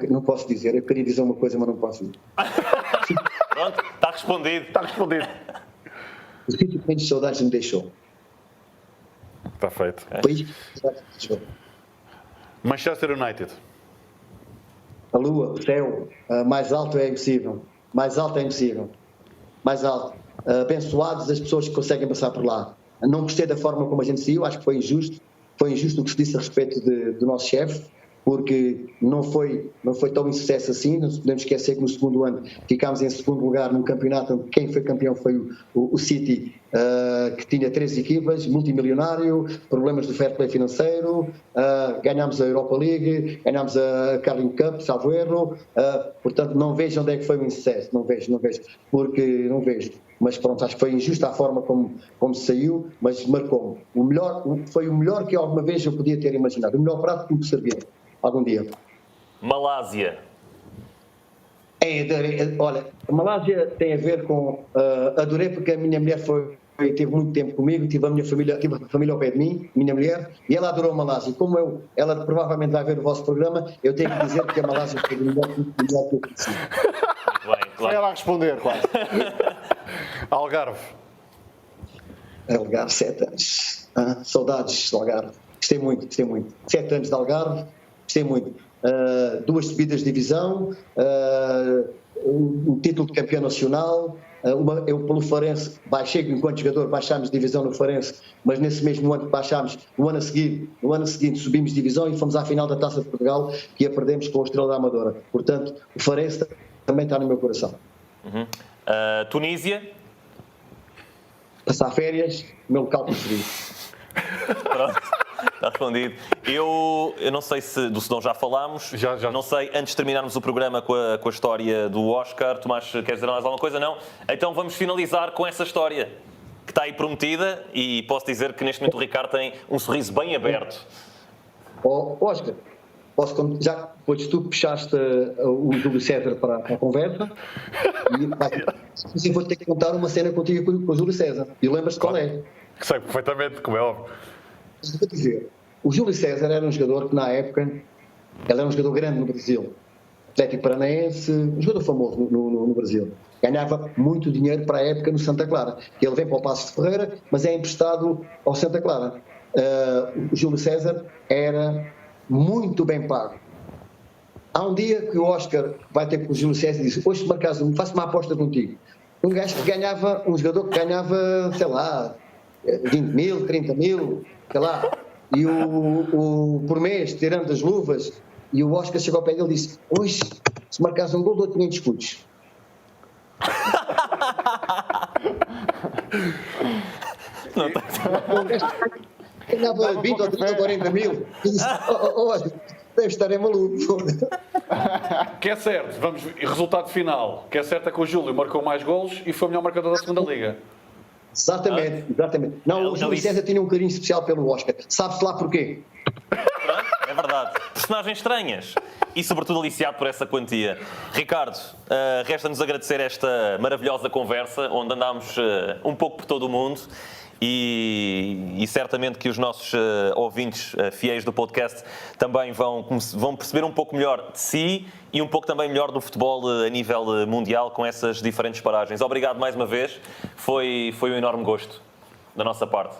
Não posso dizer, eu queria dizer uma coisa, mas não posso dizer. Pronto, está respondido. O sítio que menos saudades me deixou. Está feito. O país que saudades me deixou. Manchester United. A lua, o céu, mais alto é impossível. Mais alto. Abençoados as pessoas que conseguem passar por lá. Não gostei da forma como a gente saiu, acho que foi injusto. Foi injusto o que se disse a respeito do nosso chefe, porque não foi tão insucesso assim. Não podemos esquecer que no segundo ano ficámos em segundo lugar num campeonato onde quem foi campeão foi o City, que tinha 3 equipas, multimilionário, problemas do fair play financeiro, ganhámos a Europa League, ganhámos a Carling Cup, salvo erro, portanto não vejo onde é que foi o insucesso, não vejo, mas pronto, acho que foi injusta a forma como se saiu, mas marcou-me. Foi o melhor que alguma vez eu podia ter imaginado, o melhor prato que me servia algum dia. Malásia. Olha, a Malásia tem a ver com... adorei porque a minha mulher teve muito tempo comigo, tive a família ao pé de mim, minha mulher, e ela adorou a Malásia. Como ela provavelmente vai ver o vosso programa, eu tenho que dizer que a Malásia foi o melhor que eu conheci. Bem, Foi claro. ela a responder, quase. Algarve. Algarve, 7 anos. Saudades de Algarve. Gostei muito. 7 anos de Algarve, gostei muito. 2 subidas de divisão, um título de campeão nacional. Eu pelo Farense baixei, enquanto jogador baixámos de divisão no Farense, mas nesse mesmo ano que baixámos, no ano seguinte subimos de divisão e fomos à final da Taça de Portugal, que a perdemos com a Estrela da Amadora. Portanto, o Farense também está no meu coração. Tunísia. Passar férias, o meu local preferido. Pronto, está respondido. Eu não sei se do Sedão já falámos. Já. Não sei, antes de terminarmos o programa com a história do Oscar, Tomás, queres dizer mais alguma coisa? Não? Então vamos finalizar com essa história que está aí prometida, e posso dizer que neste momento o Ricardo tem um sorriso bem aberto. Oscar, já depois tu puxaste o Júlio César para a conversa, e vou ter que contar uma cena contigo com o Júlio César. E lembras-te qual é? Que sei perfeitamente, como é óbvio. Mas vou dizer, o Júlio César era um jogador que, na época, ele era um jogador grande no Brasil. Atlético Paranaense, um jogador famoso no Brasil. Ganhava muito dinheiro para a época no Santa Clara. Ele vem para o Paços de Ferreira, mas é emprestado ao Santa Clara. O Júlio César era muito bem pago. Há um dia que o Oscar vai ter com o Júlio César e diz: hoje, se marcares, faço uma aposta contigo. Um jogador que ganhava, sei lá, 20 mil, 30 mil, sei lá, e por mês, tirando as luvas, e o Oscar chegou ao pé dele e disse: hoje, se marcares um gol, dou-te 500 escudos. Ganhava 20 ou 30 ou 40 mil. E disse: Oscar, deve estar maluco. Que é certo, vamos, resultado final, que é certo é que o Júlio marcou mais golos e foi o melhor marcador da segunda Liga. Exatamente. Não, o Júlio César tinha um carinho especial pelo Oscar. Sabe-se lá porquê? É verdade. Personagens estranhas e, sobretudo, aliciado por essa quantia. Ricardo, resta-nos agradecer esta maravilhosa conversa, onde andámos um pouco por todo o mundo e certamente que os nossos ouvintes fiéis do podcast também vão perceber um pouco melhor de si e um pouco também melhor do futebol a nível mundial com essas diferentes paragens. Obrigado mais uma vez. Foi um enorme gosto da nossa parte.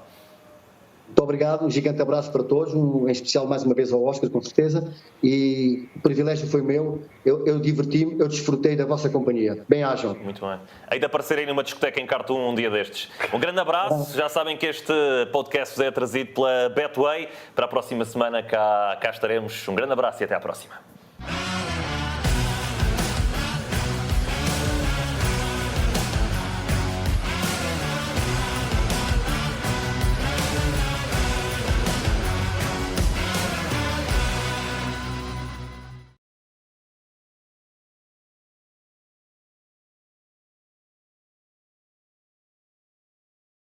Muito obrigado, um gigante abraço para todos, em especial mais uma vez ao Oscar, com certeza, e o privilégio foi meu, eu diverti-me, eu desfrutei da vossa companhia. Bem-ajam. Muito bem. Hei de aparecer aí numa discoteca em Khartoum um dia destes. Um grande abraço, já sabem que este podcast vos é trazido pela Betway. Para a próxima semana cá estaremos. Um grande abraço e até à próxima.